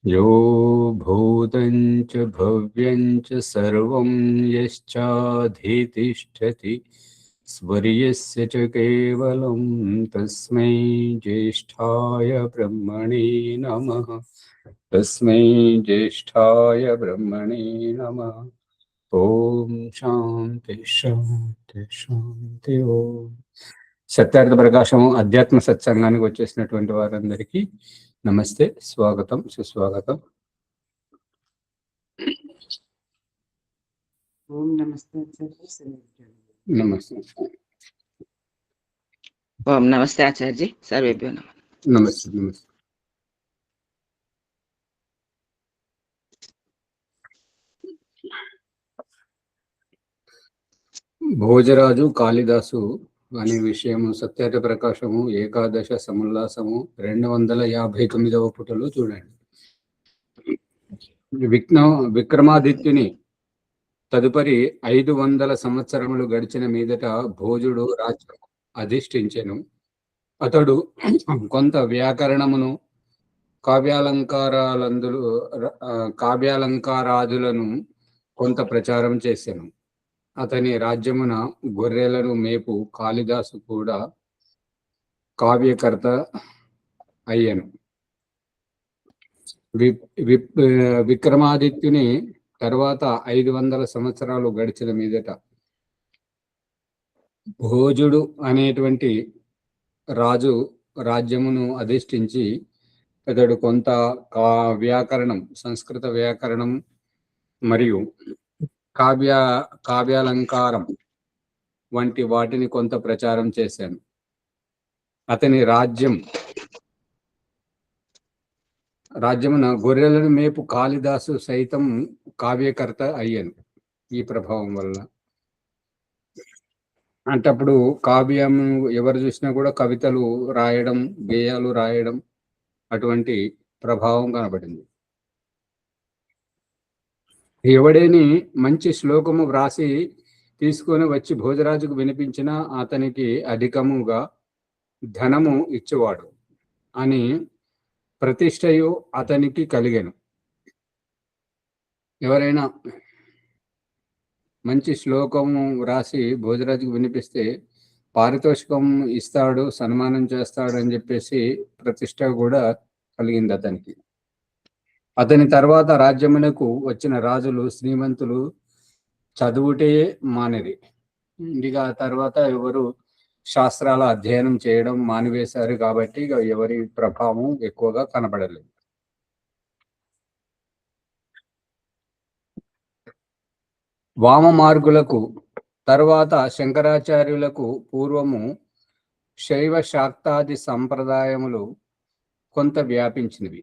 यो भूतं च भव्यं च सर्वं यश्चाधितिष्ठति स्वर्यस्य च केवलं तस्मै ज्येष्ठाय ब्रह्मणे नमः। तस्मै ज्येष्ठाय ब्रह्मणे नमः। ఓం శాంతి శాంతి శాంతి. ఓం సత్యార్థ ప్రకాశము అధ్యాత్మ సత్సంగానికి వచ్చేసినటువంటి వారందరికీ నమస్తే, స్వాగతం, సుస్వాగతం. ఓం నమస్తే నమస్తే. ఓం నమస్తే ఆచార్య సర్వేభ్యో నమః. నమస్తే నమస్తే. భోజరాజు కాళిదాసు అనే విషయము సత్యార్థ ప్రకాశము ఏకాదశ సముల్లాసము 259వ పుటలో చూడండి. విక్రమాదిత్యుని తదుపరి 500 సంవత్సరములు గడిచిన మీదట భోజుడు రాజ్యం అధిష్ఠించెను. అతడు కొంత వ్యాకరణమును కావ్యాలంకారాదులను కొంత ప్రచారం చేసెను. అతని రాజ్యమున గొర్రెలను మేపు కాళిదాసు కూడా కావ్యకర్త అయ్యను. విక్రమాదిత్యుని తర్వాత 500 సంవత్సరాలు గడిచిన మీదట భోజుడు అనేటువంటి రాజు రాజ్యమును అధిష్ఠించి అతడు కొంత వ్యాకరణం, సంస్కృత వ్యాకరణం మరియు కావ్యాలంకారం వంటి వాటిని కొంత ప్రచారం చేశాను. అతని రాజ్యమున గొర్రెలను మేపు కాళిదాసు సైతం కావ్యకర్త అయ్యాను ఈ ప్రభావం వల్ల. అంటే అప్పుడు కావ్యం ఎవరు చూసినా కూడా కవితలు రాయడం, గేయాలు రాయడం అటువంటి ప్రభావం కనబడింది. ఎవడేని మంచి శ్లోకము వ్రాసి తీసుకొని వచ్చి భోజరాజుకు వినిపించినా అతనికి అధికముగా ధనము ఇచ్చేవాడు అని ప్రతిష్టయు అతనికి కలిగెను. ఎవరైనా మంచి శ్లోకము వ్రాసి భోజరాజుకు వినిపిస్తే పారితోషికం ఇస్తాడు, సన్మానం చేస్తాడు అని చెప్పేసి ప్రతిష్ట కూడా కలిగింది అతనికి. అతని తర్వాత రాజ్యమునకు వచ్చిన రాజులు, శ్రీమంతులు చదువుటే మానేది. ఇండిగా తర్వాత ఎవరు శాస్త్రాల అధ్యయనం చేయడం మానివేశారు కాబట్టి ఎవరి ప్రభావం ఎక్కువగా కనబడలేదు. వామ మార్గులకు తర్వాత శంకరాచార్యులకు పూర్వము శైవ శాక్తాది సంప్రదాయములు కొంత వ్యాపించినవి.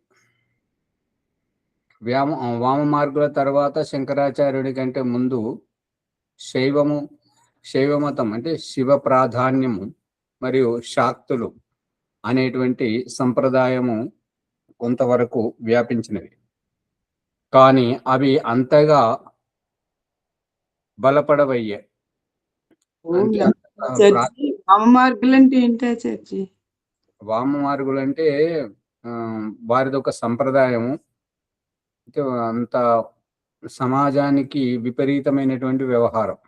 వామ మార్గుల తర్వాత శంకరాచార్యుడి కంటే ముందు శైవమతం అంటే శివ ప్రాధాన్యము మరియు శాక్తులు అనేటువంటి సంప్రదాయము కొంతవరకు వ్యాపించినవి. కానీ అవి అంతగా బలపడవయ్యే. వామ మార్గులు అంటే ఏంటి ఆచార్య? వామ మార్గులు అంటే వారిది ఒక సంప్రదాయము, అంత సమాజానికి విపరీతమైనటువంటి వ్యవహారం.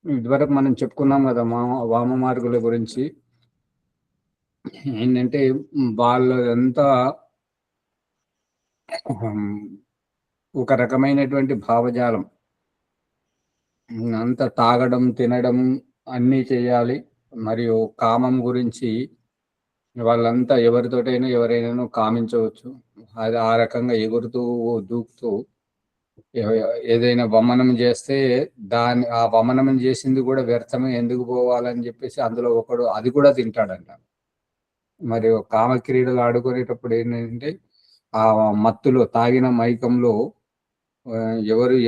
ఇదివరకు మనం చెప్పుకున్నాం కదా వామ మార్గుల గురించి. ఏంటంటే వాళ్ళంతా ఒక రకమైనటువంటి భావజాలం, అంత తాగడం, తినడం అన్నీ చేయాలి. మరియు కామం గురించి వాళ్ళంతా ఎవరితోటైనా ఎవరైనా కామించవచ్చు. అది ఆ రకంగా ఎగురుతూ దూకుతూ ఏదైనా వమనం చేస్తే ఆ వమనం చేసింది కూడా వ్యర్థమే, ఎందుకు పోవాలని చెప్పేసి అందులో ఒకడు అది కూడా తింటాడంట. మరియు కామక్రీడలు ఆడుకునేటప్పుడు ఏంటంటే ఆ మత్తులో, తాగిన మైకంలో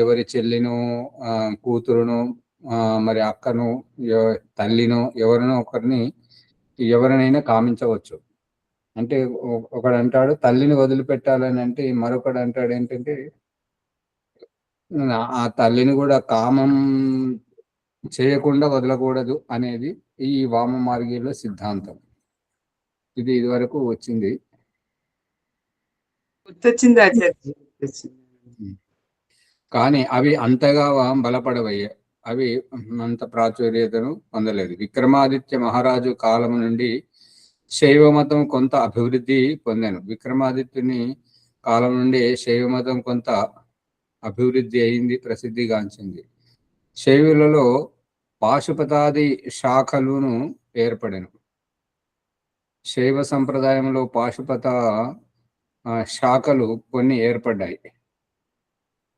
ఎవరి చెల్లినో, కూతురును, మరి అక్కను, తల్లినో ఎవరినో ఒకరిని ఎవరినైనా కామించవచ్చు. అంటే ఒకడు అంటాడు తల్లిని వదిలిపెట్టాలని, అంటే మరొకడు అంటాడు ఏంటంటే ఆ తల్లిని కూడా కామం చేయకుండా వదలకూడదు అనేది ఈ వామ మార్గీయుల సిద్ధాంతం. ఇది వరకు వచ్చింది. గుర్తొచ్చింది ఆచార్య, గుర్తొచ్చింది. కానీ అవి అంతగా బలపడవయ్యాయి. అవి అంత ప్రాచుర్యతను పొందలేదు. విక్రమాదిత్య మహారాజు కాలం నుండి శైవ మతం కొంత అభివృద్ధి పొందాను. విక్రమాదిత్యుని కాలం నుండి శైవ మతం కొంత అభివృద్ధి అయింది, ప్రసిద్ధిగాంచింది. శైవులలో పాశుపతాది శాఖలును ఏర్పడెను. శైవ సంప్రదాయంలో పాశుపత శాఖలు కొన్ని ఏర్పడ్డాయి.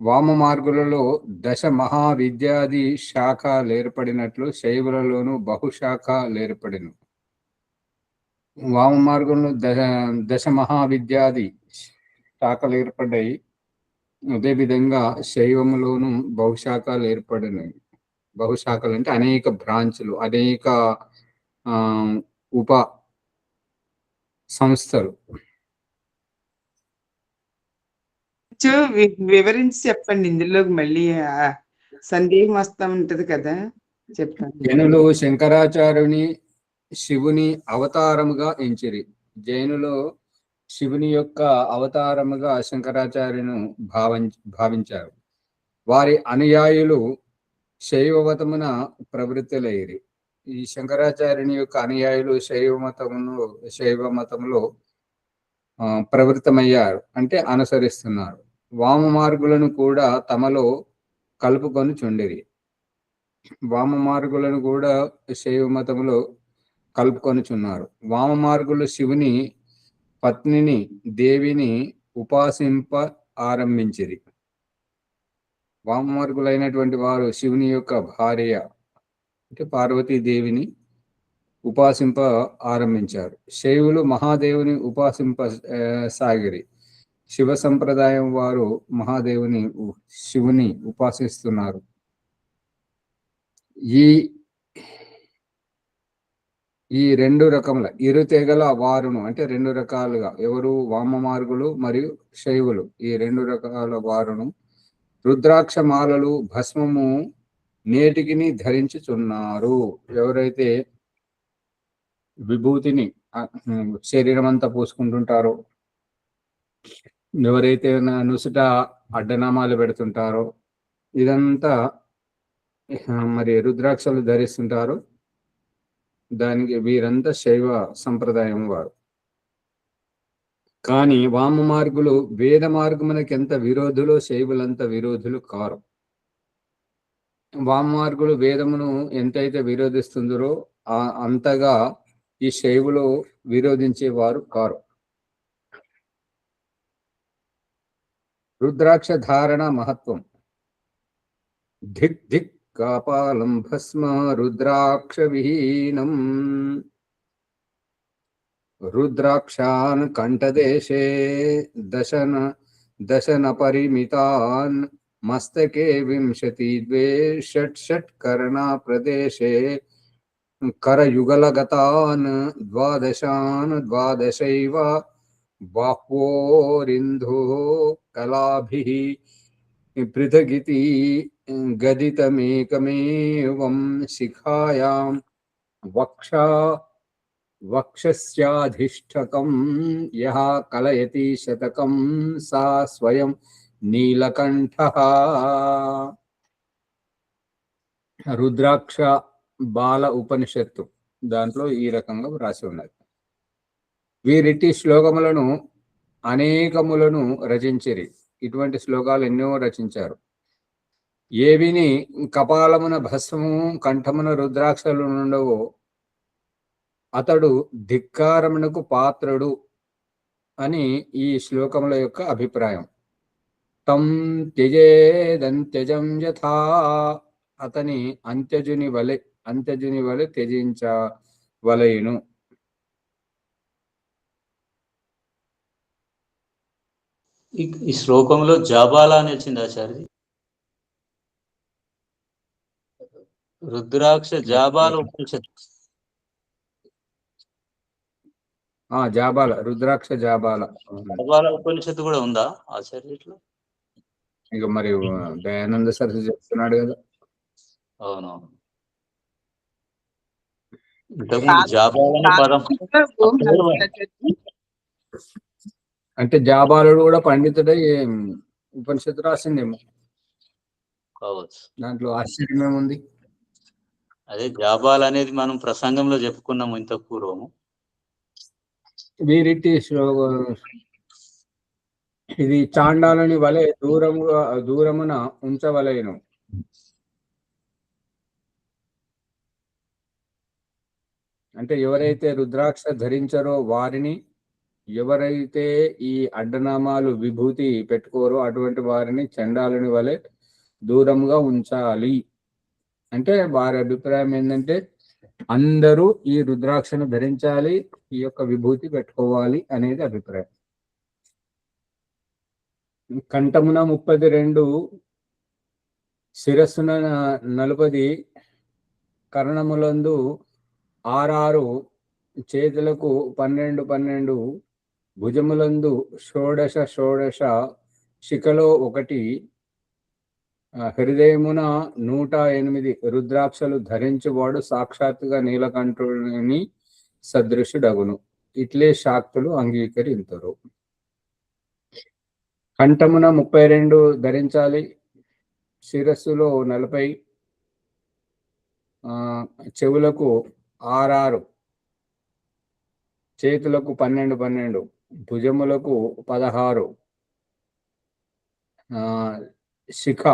వామ మార్గులలో దశ మహావిద్యాది శాఖలు ఏర్పడినట్లు శైవులలోను బహుశాఖలు ఏర్పడిను. వామ మార్గంలో దశ మహావిద్యాది శాఖలు ఏర్పడ్డాయి. అదేవిధంగా శైవములోను బహుశాఖలు ఏర్పడినాయి. బహుశాఖలు అంటే అనేక బ్రాంచ్లు, అనేక ఉప సంస్థలు. వివరించి చెప్పండి. ఇందులోకి మళ్ళీ సందేహం వస్తా ఉంటది కదా, చెప్పండి. జైనులు శంకరాచార్యుని శివుని అవతారముగా ఎంచిరి. జైనులు శివుని యొక్క అవతారముగా శంకరాచార్యును భావించారు. వారి అనుయాయులు శైవమతమున ప్రవృత్తులైరి. ఈ శంకరాచార్యుని యొక్క అనుయాయులు శైవ మతములో ప్రవృత్తమయ్యారు, అంటే అనుసరిస్తున్నారు. వామ మార్గులను కూడా తమలో కలుపుకొని చుండిరి. వామ మార్గులను కూడా శైవ మతములో కలుపుకొనిచున్నారు. వామ మార్గులు శివుని పత్నిని దేవిని ఉపాసింప ఆరంభించిరి. వామ మార్గులైనటువంటి వారు శివుని యొక్క భార్య అంటే పార్వతీదేవిని ఉపాసింప ఆరంభించారు. శైవులు మహాదేవుని ఉపాసింప సాగిరి. శివ సంప్రదాయం వారు శివుని ఉపాసిస్తున్నారు. ఈ రెండు రకముల ఇరు తెగల వారును, అంటే రెండు రకాలుగా, ఎవరు వామ మార్గులు మరియు శైవులు, ఈ రెండు రకాల వారును రుద్రాక్ష మాలలు భస్మము నేటికిని ధరించుచున్నారు. ఎవరైతే విభూతిని శరీరం అంతా పూసుకుంటుంటారో, ఎవరైతే నుసుట అడ్డనామాలు పెడుతుంటారో, ఇదంతా మరి రుద్రాక్షలు ధరిస్తుంటారో దానికి వీరంతా శైవ సంప్రదాయం వారు. కానీ వామ మార్గులు వేద మార్గమునకు ఎంత విరోధులో శైవులంత విరోధులు కారు. వామ మార్గులు వేదమును ఎంతైతే విరోధిస్తుందరో అంతగా ఈ శైవులు విరోధించేవారు కారు. రుద్రాక్ష ధారణ మహత్వం. ధిక్ ధిక్ కాపాలం భస్మ రుద్రాక్ష విహీనం. రుద్రాక్షాన్ కంఠదేశే దశన పరిమితాన్ మస్తకే 22 షట్ ప్రదేశే కరయుగలగతాన్ 12 బాహ్వోరింధో కళాభిః పృథగితి గదితమేకమేవం శిఖాయాం వక్షస్యాధిష్ఠకం యః కలయతి శతకం సా స్వయం నీలకంఠః. రుద్రాక్ష బాల ఉపనిషత్తు దాంట్లో ఈ రకంగా రాసి ఉన్నది. వీరిటి శ్లోకములను అనేకములను రచించిరి. ఇటువంటి శ్లోకాలు ఎన్నో రచించారు. ఏవిని కపాలమున భస్మము కంఠమున రుద్రాక్షలు నుండవో అతడు ధిక్కారమునకు పాత్రుడు అని ఈ శ్లోకముల యొక్క అభిప్రాయం. తం త్యజేదంత్యజం యథా, అతని అంత్యజుని వలె త్యజించవలెను. ఈ శ్లోకంలో జాబాల అని వచ్చింది ఆచార్య. రుద్రాక్ష జాబాల ఉపనిషత్తు. జాబాల, రుద్రాక్ష జాబాల ఉపనిషత్తు కూడా ఉందా ఆచార్య ఇట్లా? ఇక మరి దయానంద సరస్వతి చెప్తున్నాడు కదా. అవునవును. ఇంతకుముందు జాబాల్ అనే పదం అపూర్వం. అంటే జాబాలుడు కూడా పండితుడై ఉపనిషత్తు రాసిందేమో, కావచ్చు. దాంట్లో ఆశ్చర్యమేముంది. అదే జాబాల్ అనేది మనం ప్రసంగంలో చెప్పుకున్నాము ఇంత పూర్వము. వీరిటి ఇది చాండాలని వలె దూరమున ఉంచవలెను. అంటే ఎవరైతే రుద్రాక్ష ధరించారో వారిని, ఎవరైతే ఈ అడ్డనామాలు విభూతి పెట్టుకోరో అటువంటి వారిని చండాలని వలె దూరంగా ఉంచాలి. అంటే వారి అభిప్రాయం ఏంటంటే అందరూ ఈ రుద్రాక్షను ధరించాలి, ఈ యొక్క విభూతి పెట్టుకోవాలి అనేది అభిప్రాయం. కంఠమున 32, శిరస్సున 40, కర్ణములందు 6, చేతులకు 12, భుజములందు 16, శిఖలో 1, హృదయమున 108 రుద్రాక్షలు ధరించువాడు సాక్షాత్తుగా నీలకంఠుని సదృశుడగును. ఇట్లే శాక్తులు అంగీకరించరు. కంఠమున 32 ధరించాలి, శిరస్సులో 40, చెవులకు 6, చేతులకు 12, భుజములకు 16, శిఖ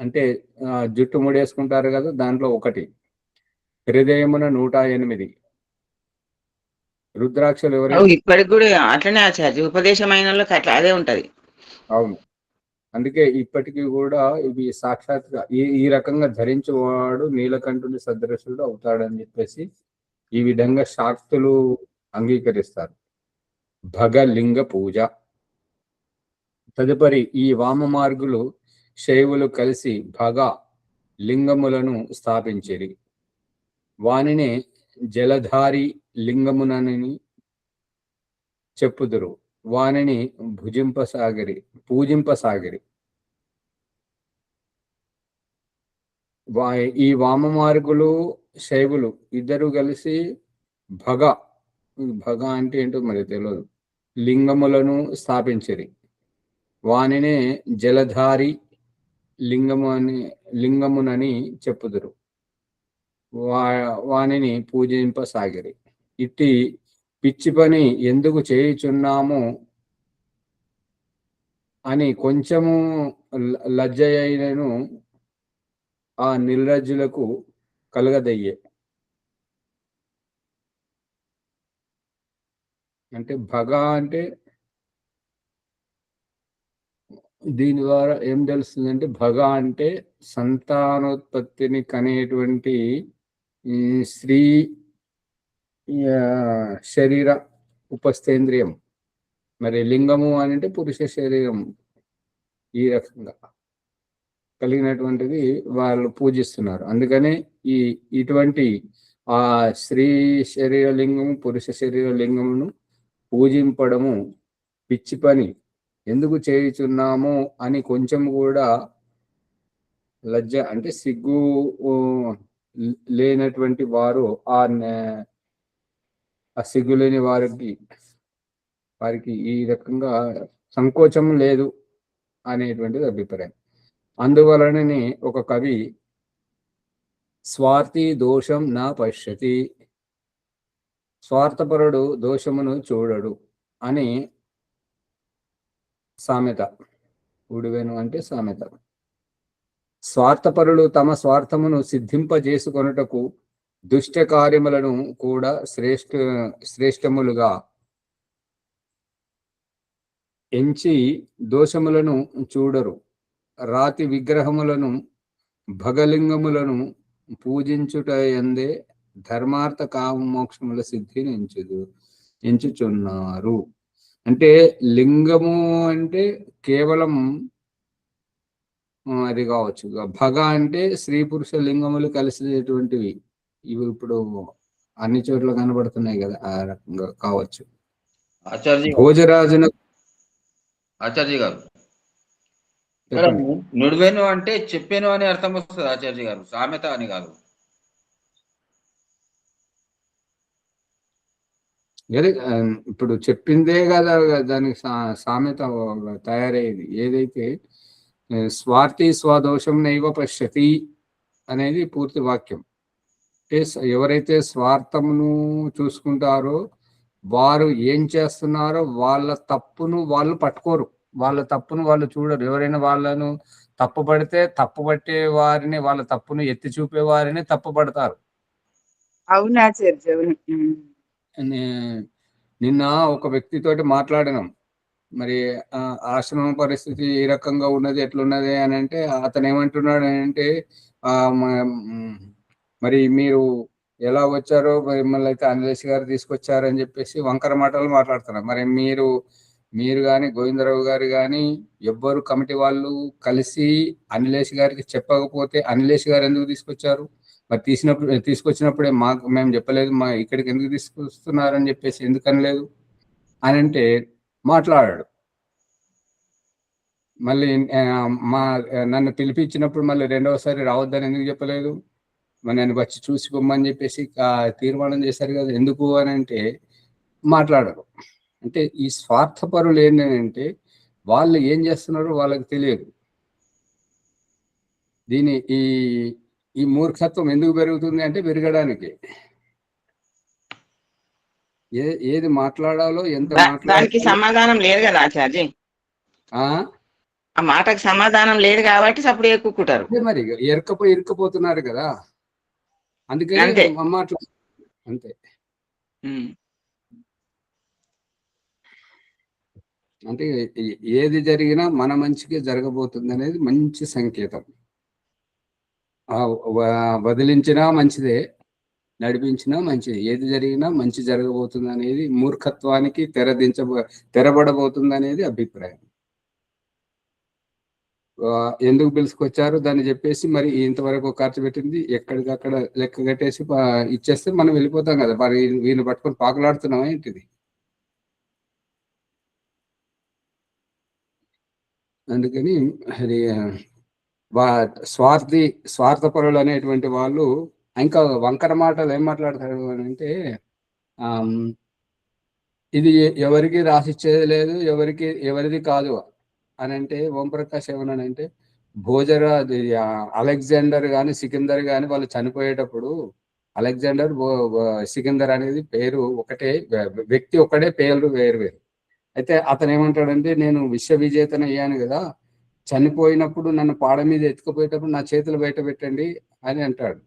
అంటే జుట్టు ముడేసుకుంటారు కదా, దాంట్లో 1, హృదయమున 108 రుద్రాక్షలు ఎవరైతే ఇప్పటికి కూడా అట్లనే ఆచార్య ఉపదేశమైన వాళ్ళకి అట్లా అదే ఉంటది. అవును, అందుకే ఇప్పటికీ కూడా ఇవి సాక్షాత్గా ఈ రకంగా ధరించేవాడు నీలకంఠుని సదృశుడు అవుతాడని చెప్పేసి ఈ విధంగా శాక్తులు అంగీకరిస్తారు. భగలింగ పూజ. తదుపరి ఈ వామ మార్గులు శైవులు కలిసి భగ లింగములను స్థాపించిరి. వానినే జలధారి లింగమునని చెప్పుదురు. వానిని పూజింపసాగిరి. ఈ వామ మార్గులు శైవులు ఇద్దరు కలిసి భగ అంటే ఏంటో మరి తెలియదు, లింగములను స్థాపించిరి. వానినే జలధారి లింగమునని చెప్పుదురు. వానిని పూజింపసాగిరి. ఇట్టి పిచ్చి పని ఎందుకు చేయుచున్నాము అని కొంచెము లజ్జయైనను ఆ నిర్లజ్జులకు కలగదయ్యే. అంటే భగ అంటే దీని ద్వారా ఏం తెలుస్తుందంటే భగ అంటే సంతానోత్పత్తిని కనేటువంటి స్త్రీ శరీర ఉపస్థేంద్రియం. మరి లింగము అని అంటే పురుష శరీరం. ఈ రకంగా కలిగినటువంటిది వాళ్ళు పూజిస్తున్నారు. అందుకనే ఇటువంటి ఆ స్త్రీ శరీర లింగము పురుష శరీర లింగమును పూజింపడము పిచ్చి పని ఎందుకు చేయుచున్నాము అని కొంచెం కూడా లజ్జ అంటే సిగ్గు లేనటువంటి వారు ఆ సిగ్గు లేని వారికి ఈ రకంగా సంకోచం లేదు అనేటువంటిది అభిప్రాయం. అందువలననే ఒక కవి స్వార్థి దోషం నా పశ్యతి, స్వార్థపరుడు దోషమును చూడడు అని సామెత. ఉడివెను అంటే సామెత. స్వార్థపరులు తమ స్వార్థమును సిద్ధింపజేసుకొనుటకు దుష్ట కార్యములను కూడా శ్రేష్టములుగా ఎంచి దోషములను చూడరు. రాతి విగ్రహములను భగలింగములను పూజించుటయందే ధర్మార్థ కామ మోక్షముల సిద్ధిని ఎంచుచున్నారు. అంటే లింగము అంటే కేవలం అది కావచ్చు, భగ అంటే స్త్రీ పురుష లింగములు కలిసేటువంటివి. ఇవి ఇప్పుడు అన్ని చోట్ల కనబడుతున్నాయి కదా, ఆ రకంగా కావచ్చు. భోజరాజున ఆచార్య గారు నుడివేను అంటే చెప్పాను అని అర్థం వస్తుంది ఆచార్య గారు, సామెత అని కాదు. అదే ఇప్పుడు చెప్పిందే కదా దానికి సామెత తయారయ్యేది. ఏదైతే స్వార్థి స్వదోషం నైవ పశ్యతి అనేది పూర్తి వాక్యం. అంటే ఎవరైతే స్వార్థమును చూసుకుంటారో వారు ఏం చేస్తున్నారో వాళ్ళ తప్పును వాళ్ళు పట్టుకోరు, వాళ్ళ తప్పును వాళ్ళు చూడరు. ఎవరైనా వాళ్ళను తప్పుపడితే తప్పుపట్టే వారిని, వాళ్ళ తప్పును ఎత్తి చూపే వారిని తప్పుపడతారు. అవునా ఆచార్య, అవును. నిన్న ఒక వ్యక్తితోటి మాట్లాడినాం. మరి ఆశ్రమం పరిస్థితి ఏ రకంగా ఉన్నది, ఎట్లున్నది అని అంటే అతను ఏమంటున్నాడు అంటే మరి మీరు ఎలా వచ్చారో, మిమ్మల్ని అయితే అనిలేష్ గారు తీసుకొచ్చారని చెప్పేసి వంకర మాటలు మాట్లాడుతున్నారు. మరి మీరు కానీ గోవిందరావు గారు కానీ ఎవ్వరు కమిటీ వాళ్ళు కలిసి అనిలేష్ గారికి చెప్పకపోతే అనిలేష్ గారు ఎందుకు తీసుకొచ్చారు? మరి తీసుకొచ్చినప్పుడే మేము చెప్పలేదు, మా ఇక్కడికి ఎందుకు తీసుకొస్తున్నారని చెప్పేసి ఎందుకు అనలేదు అని అంటే మాట్లాడాడు. మళ్ళీ నన్ను పిలిపించినప్పుడు మళ్ళీ రెండవసారి రావద్దని ఎందుకు చెప్పలేదు? మరి నన్ను వచ్చి చూసి పొమ్మని చెప్పేసి తీర్మానం చేశారు కదా, ఎందుకు అని అంటే మాట్లాడరు. అంటే ఈ స్వార్థపరులు ఏంటంటే వాళ్ళు ఏం చేస్తున్నారో వాళ్ళకి తెలియదు. ఈ మూర్ఖత్వం ఎందుకు పెరుగుతుంది అంటే పెరగడానికి. ఏది మాట్లాడాలో ఎంత దానికి సమాధానం లేదు కదా ఆచార్య. ఆ మాటకు సమాధానం లేదు కాబట్టి సప్పుడు ఎక్కుకుంటారు. మరి ఇరుక్కపోతున్నారు కదా, అందుకని మాట్లాడు అంతే. అంటే ఏది జరిగినా మన మంచిగా జరగబోతుంది అనేది మంచి సంకేతం. వదిలించినా మంచిదే, నడిపించినా మంచిది. ఏది జరిగినా మంచి జరగబోతుంది అనేది మూర్ఖత్వానికి తెరబడబోతుంది అనేది అభిప్రాయం. ఎందుకు పిలుచుకొచ్చారు దాన్ని చెప్పేసి మరి ఇంతవరకు ఖర్చు పెట్టింది ఎక్కడికక్కడ లెక్క కట్టేసి ఇచ్చేస్తే మనం వెళ్ళిపోతాం కదా. మరి వీళ్ళు పట్టుకొని పాకులాడుతున్నాం ఏంటిది? అందుకని అది స్వార్థపరులు అనేటువంటి వాళ్ళు ఇంకా వంకర మాటలు ఏం మాట్లాడతారు అని అంటే ఇది ఎవరికి రాసిచ్చేది లేదు, ఎవరిది కాదు అని అంటే ఓంప్రకాష్ ఏమన్నానంటే భోజరాజు అలెగ్జాండర్ కానీ సికిందర్ కానీ వాళ్ళు చనిపోయేటప్పుడు అలెగ్జాండర్ సికిందర్ అనేది పేరు ఒకటే, వ్యక్తి ఒకటే, పేర్లు వేరు వేరు. అయితే అతను ఏమంటాడంటే నేను విశ్వ విజేతను అయ్యాను కదా, చనిపోయినప్పుడు నన్ను పాడ మీద ఎత్తుకుపోయేటప్పుడు నా చేతులు బయట పెట్టండి అని అంటాడు.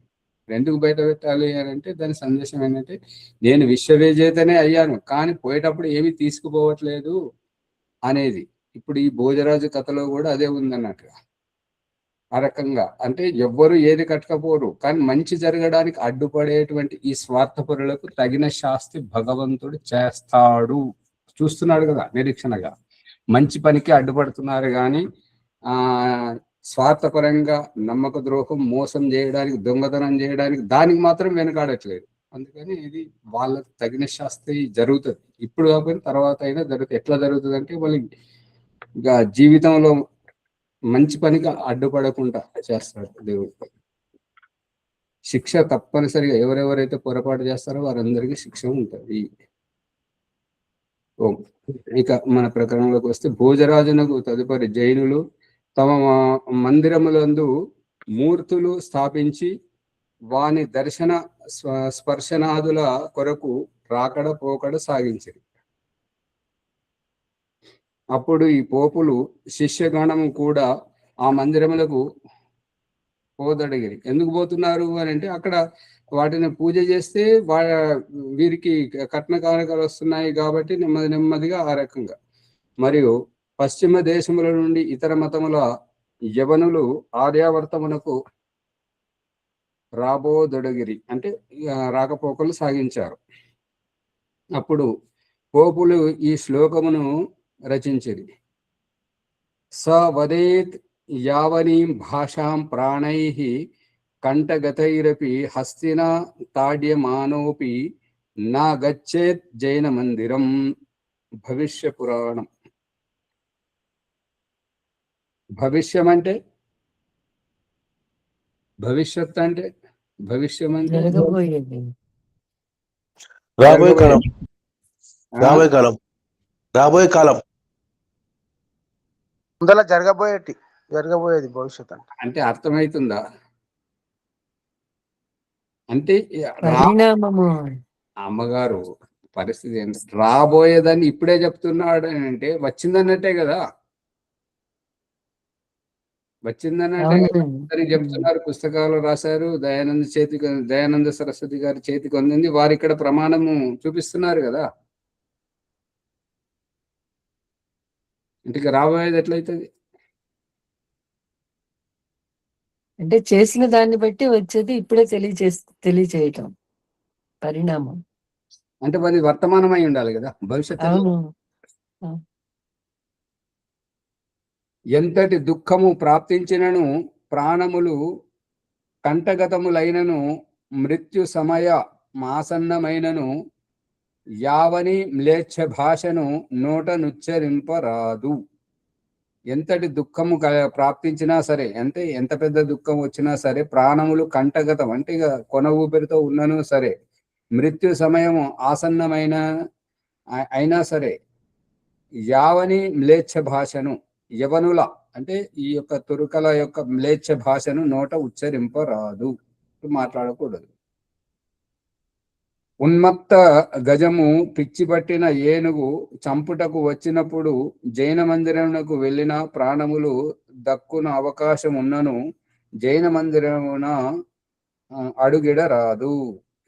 ఎందుకు బయట పెట్టాలి అని అంటే దాని సందేశం ఏంటంటే నేను విశ్వ విజేతనే అయ్యాను కానీ పోయేటప్పుడు ఏమీ తీసుకుపోవట్లేదు అనేది. ఇప్పుడు ఈ భోజరాజు కథలో కూడా అదే ఉందన్నట్టుగా. ఆ రకంగా అంటే ఎవ్వరు ఏది కట్టకపోరు కానీ మంచి జరగడానికి అడ్డుపడేటువంటి ఈ స్వార్థపరులకు తగిన శాస్తి భగవంతుడు చేస్తాడు. చూస్తున్నాడు కదా నిరీక్షణగా. మంచి పనికి అడ్డుపడుతున్నారు కానీ స్వార్థపరంగా నమ్మక ద్రోహం, మోసం చేయడానికి, దొంగతనం చేయడానికి దానికి మాత్రం వెనకాడట్లేదు. అందుకని ఇది వాళ్ళకి తగిన శాస్తి జరుగుతుంది. ఇప్పుడు కాకపోయినా తర్వాత అయినా జరుగుతుంది. ఎట్లా జరుగుతుంది అంటే వాళ్ళు ఇంకా జీవితంలో మంచి పనికి అడ్డుపడకుండా చేస్తాడు దేవుడు. శిక్ష తప్పనిసరిగా ఎవరెవరైతే పొరపాటు చేస్తారో వారందరికీ శిక్ష ఉంటుంది. ఇక మన ప్రకరణంలోకి వస్తే భోజరాజునకు తదుపరి జైనులు తమ మందిరములందు మూర్తులు స్థాపించి వాని దర్శన స్పర్శనాదుల కొరకు రాకడ పోకడ సాగించారు. అప్పుడు ఈ పోపులు శిష్యగణము కూడా ఆ మందిరములకు పోదడిగిరి. ఎందుకు పోతున్నారు అని అంటే అక్కడ వాటిని పూజ చేస్తే వీరికి కట్న కారకాలు వస్తున్నాయి కాబట్టి నెమ్మదిగా ఆ రకంగా. మరియు పశ్చిమ దేశముల నుండి ఇతర మతముల యవనులు ఆర్యావర్తమునకు రాబోదొడగిరి అంటే రాకపోకలు సాగించారు. అప్పుడు పోపులు ఈ శ్లోకమును రచించిరి. స వదేత్ యావనీం భాషాం ప్రాణైః కంఠగతైరపి హస్తిన తాడ్యమానోపి నా గచ్చేత్ జైన మందిరం. భవిష్య పురాణం. భవిష్యం అంటే భవిష్యత్ అంటే భవిష్యం అంటే రాబోయే కాలం. ఆ? రాబోయే కాలం, రాబోయే కాలం. ముందర జరగబోయేది భవిష్యత్ అంటే. అంటే అర్థమవుతుందా? అంటే పరిణామము. అమ్మగారు పరిస్థితి ఏంటి? రాబోయేదాన్ని ఇప్పుడే చెప్తున్నాడు అని అంటే వచ్చిందన్నట్టే కదా, వచ్చిందన్నట్టే కదా. అని చెప్తున్నారు, పుస్తకాలు రాశారు, దయానంద సరస్వతి గారి చేతికి అందింది, వారు ఇక్కడ ప్రమాణము చూపిస్తున్నారు కదా. ఇంటికి రాబోయేది ఎట్లయితుంది? అంటే చేసిన దాన్ని బట్టి వచ్చేది ఇప్పుడే తెలియచేయటం పరిణామం. అంటే అది వర్తమానం అయి ఉండాలి కదా, భవిష్యత్తు. అవును. ఎంతటి దుఃఖము ప్రాప్తించినను ప్రాణములు కంఠగతములైనను మృత్యు సమయ మాసన్నమైనను యావని మ్లేచ్ఛ భాషను నోట నుచ్చరింపరాదు. ఎంతటి దుఃఖము ప్రాప్తించినా సరే, అంటే ఎంత పెద్ద దుఃఖం వచ్చినా సరే, ప్రాణములు కంఠగతం అంటే ఇక కొన ఊపిరితో ఉన్నను సరే, మృత్యు సమయము ఆసన్నమైన అయినా సరే, యావని మ్లేచ్ఛ భాషను, యవనుల అంటే ఈ యొక్క తురుకల యొక్క మ్లేచ్ఛ భాషను నోట ఉచ్చరింపరాదు, మాట్లాడకూడదు. ఉన్మత్త గజము పిచ్చిపట్టిన ఏనుగు చంపుటకు వచ్చినప్పుడు జైన మందిరమునకు వెళ్ళిన ప్రాణములు దక్కున అవకాశం ఉన్నను జైన మందిరమున అడుగిడరాదు.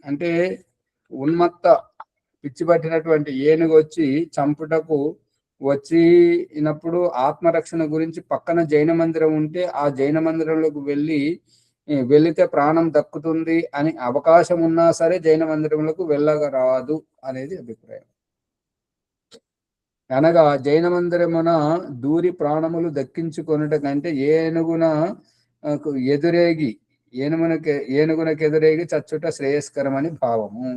అంటే ఉన్మత్త పిచ్చిపట్టినటువంటి ఏనుగు వచ్చి చంపుటకు వచ్చినప్పుడు ఆత్మరక్షణ గురించి పక్కన జైన మందిరం ఉంటే ఆ జైన మందిరంలోకి వెళితే ప్రాణం దక్కుతుంది అని అవకాశం ఉన్నా సరే జైన మందిరంలోకి వెళ్ళగరాదు అనేది అభిప్రాయం. అనగా జైన మందిరమున దూరి ప్రాణములు దక్కించుకొనుట కంటే ఏనుగునకు ఎదురేగి చచ్చుట శ్రేయస్కరమని భావము.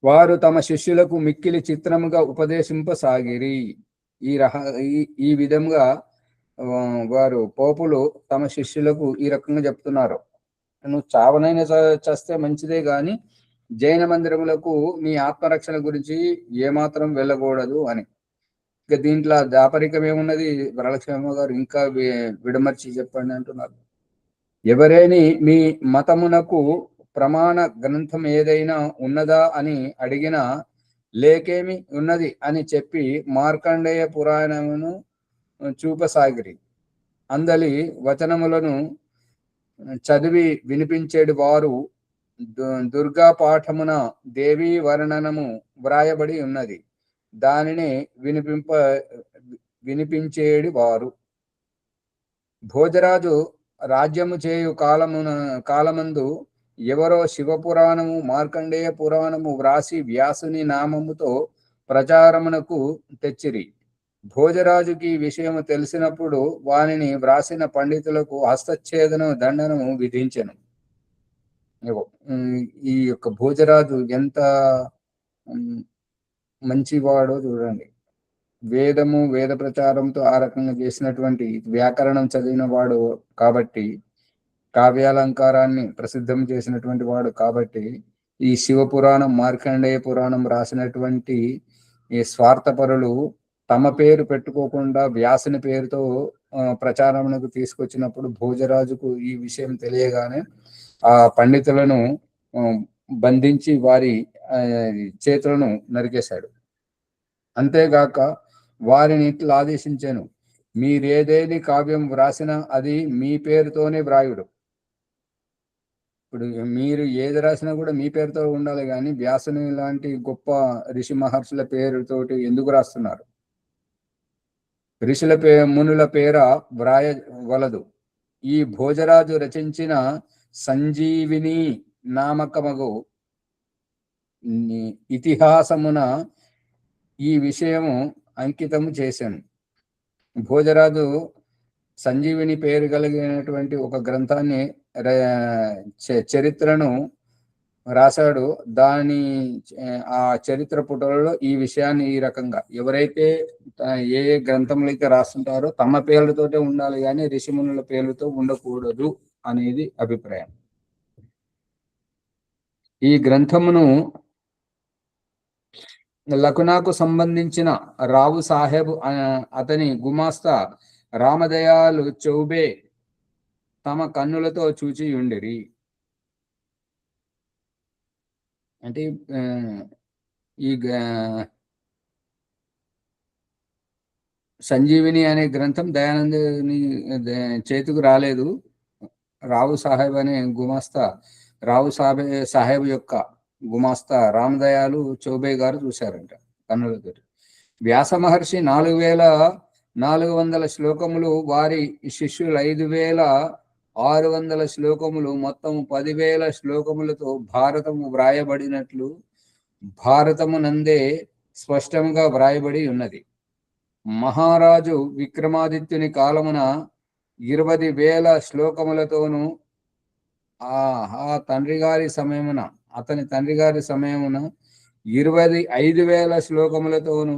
వారు తమ శిష్యులకు మిక్కిలి చిత్రముగా ఉపదేశింపసాగిరి. ఈ విధంగా వారు పోపులు తమ శిష్యులకు ఈ రకంగా చెప్తున్నారు, నువ్వు చావనైనా చేస్తే మంచిదే గాని జైన మందిరములకు నీ ఆత్మరక్షణ గురించి ఏమాత్రం వెళ్ళకూడదు అని. ఇక దీంట్లో దాపరికం ఏమున్నది? వరలక్ష్మి గారు ఇంకా విడమర్చి చెప్పండి అంటున్నారు. ఎవరేని మీ మతమునకు ప్రమాణ గ్రంథం ఏదైనా ఉన్నదా అని అడిగినా లేకేమి ఉన్నది అని చెప్పి మార్కండేయ పురాణమును చూపసాగిరి. అందలి వచనములను చదివి వినిపించేడు వారు దుర్గా పాఠమున దేవీ వర్ణనము వ్రాయబడి ఉన్నది, దానిని వినిపించేడు వారు. భోజరాజు రాజ్యము చేయు కాలమందు ఎవరో శివపురాణము మార్కండేయ పురాణము వ్రాసి వ్యాసుని నామముతో ప్రచారమునకు తెచ్చిరి. భోజరాజుకి విషయము తెలిసినప్పుడు వానిని వ్రాసిన పండితులకు హస్తఛేదన దండనము విధించెను. ఈ యొక్క భోజరాజు ఎంత మంచివాడో చూడండి. వేద ప్రచారంతో ఆ రకంగా చేసినటువంటి వ్యాకరణం చదివిన వాడు కాబట్టి, కావ్యాలంకారాన్ని ప్రసిద్ధం చేసినటువంటి వాడు కాబట్టి, ఈ శివపురాణం మార్కండేయ పురాణం రాసినటువంటి ఈ స్వార్థపరులు తమ పేరు పెట్టుకోకుండా వ్యాసుని పేరుతో ప్రచారమునకు తీసుకొచ్చినప్పుడు భోజరాజుకు ఈ విషయం తెలియగానే ఆ పండితులను బంధించి వారి చేతులను నరికేశాడు. అంతేగాక వారిని ఇట్లా ఆదేశించాను, మీరేదేని కావ్యం వ్రాసినా అది మీ పేరుతోనే వ్రాయుడు. ఇప్పుడు మీరు ఏది రాసినా కూడా మీ పేరుతో ఉండాలి, కానీ వ్యాసుని లాంటి గొప్ప ఋషి మహర్షుల పేరుతోటి ఎందుకు రాస్తున్నారు? ఋషుల మునుల పేర వ్రాయవలదు. ఈ భోజరాజు రచించిన సంజీవిని నామకమగు ఇతిహాసమున ఈ విషయము అంకితము చేశాను. భోజరాజు సంజీవిని పేరు కలిగినటువంటి ఒక గ్రంథాన్ని చరిత్రను రాశాడు. ఆ చరిత్ర పుటలలో ఈ విషయాన్ని ఈ రకంగా ఎవరైతే ఏ గ్రంథంలో అయితే రాస్తుంటారో తమ పేర్లతోటే ఉండాలి, కానీ ఋషిమునుల పేర్లతో ఉండకూడదు అనేది అభిప్రాయం. ఈ గ్రంథమును లకునాకు సంబంధించిన రావు సాహెబ్ అతని గుమాస్తా రామదయాలు చౌబే తమ కన్నులతో చూచి ఉండిరి. అంటే ఈ సంజీవిని అనే గ్రంథం దయానందుని చేతికి రాలేదు. రావు సాహెబ్ అనే గుమాస్తా రావు సాహెబ్ యొక్క గుమాస్తా రామదయాలు చౌబే గారు చూశారంట కన్నులతో. వ్యాస మహర్షి 4400 శ్లోకములు, వారి శిష్యులు 5600 శ్లోకములు, మొత్తం 10,000 శ్లోకములతో భారతము వ్రాయబడినట్లు భారతము నందే స్పష్టంగా వ్రాయబడి ఉన్నది. మహారాజు విక్రమాదిత్యుని కాలమున 20,000 శ్లోకములతోనూ అతని తండ్రి గారి సమయమున 25,000 శ్లోకములతోనూ,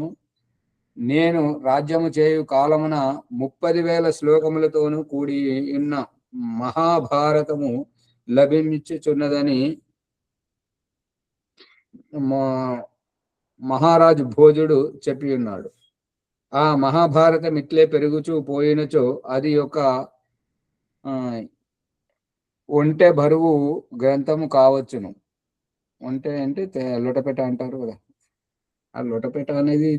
నేను రాజ్యము చేయు కాలమున 30,000 శ్లోకములతోనూ కూడి ఉన్న మహాభారతము లభించుచున్నదని మహారాజు భోజుడు చెప్పి ఉన్నాడు. ఆ మహాభారతం ఇట్లే పెరుగుచూ పోయినచో అది ఒక ఒంటె బరువు గ్రంథము కావచ్చును. ఒంటె అంటే లొటపెట అంటారు కదా, ఆ లొటపెట అనేది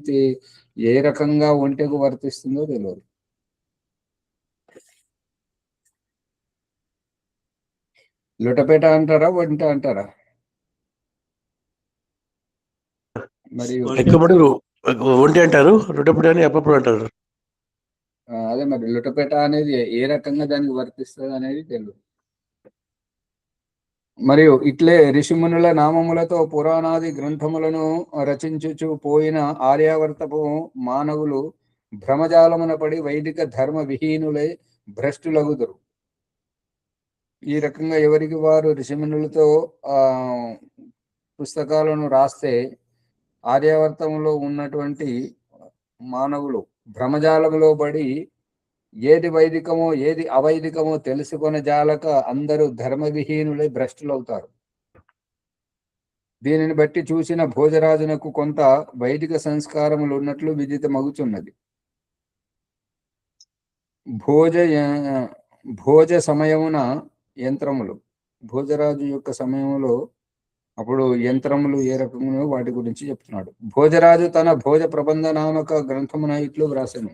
ఏ రకంగా ఒంటెకు వర్తిస్తుందో తెలియదు. లొటపెట అంటారా ఒంటె అంటారా? మరి ఒంటి అంటారు, రొట్టెపడి అని అప్పుడు అంటారు. అదే మరి లొటపెట అనేది ఏ రకంగా దానికి వర్తిస్తుంది అనేది తెలియదు. మరియు ఇట్లే ఋషిమునుల నామములతో పురాణాది గ్రంథములను రచించుచు పోయిన ఆర్యావర్తపు మానవులు భ్రమజాలమున పడి వైదిక ధర్మ విహీనులై భ్రష్టులగుదురు. ఈ రకంగా ఎవరికి వారు ఋషిమునులతో పుస్తకాలను రాస్తే ఆర్యావర్తంలో ఉన్నటువంటి మానవులు భ్రమజాలములో పడి ఏది వైదికమో ఏది అవైదికమో తెలుసుకొన జాలక అందరూ ధర్మవిహీనులై భ్రష్టులవుతారు. దీనిని బట్టి చూసిన భోజరాజునకు కొంత వైదిక సంస్కారములు ఉన్నట్లు విదితమగుచున్నది. భోజ సమయమున యంత్రములు, భోజరాజు యొక్క సమయంలో అప్పుడు యంత్రములు ఏ రకమునో వాటి గురించి చెప్తున్నాడు. భోజరాజు తన భోజ ప్రబంధ నామక గ్రంథమున ఇట్లు వ్రాసెను.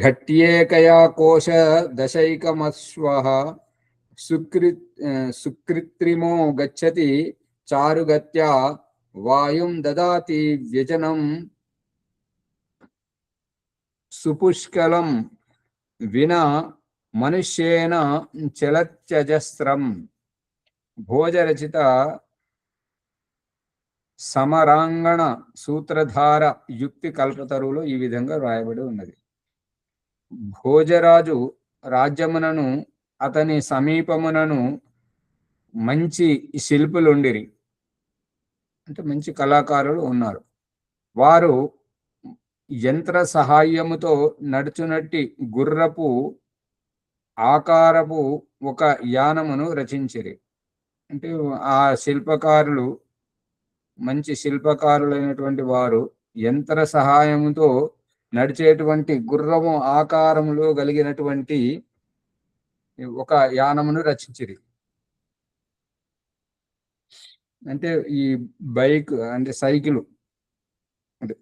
ఘట్యేకయా కోశ దశైకమశ్వః సుకృత్రిమో గచ్చతి చారుగత్యా వాయుం దదాతి వ్యజనం సుపుష్కలం వినా మనుష్యేన చలత్యజస్రం. భోజరచిత సమరాంగణ సూత్రధార యుక్తి కల్పతరువులో ఈ విధంగా రాయబడి ఉన్నది. భోజరాజు రాజ్యమునను అతని సమీపమునను మంచి శిల్పులుండిరి, అంటే మంచి కళాకారులు ఉన్నారు. వారు యంత్ర సహాయముతో నడుచునట్టి గుర్రపు ఆకారపు ఒక యానమును రచించిరి. అంటే ఆ శిల్పకారులు మంచి శిల్పకారులైనటువంటి వారు యంత్ర సహాయముతో నడిచేటువంటి గుర్రము ఆకారములో కలిగినటువంటి ఒక యానమును రచించిరి. అంటే ఈ బైక్ అంటే సైకిల్, అంటే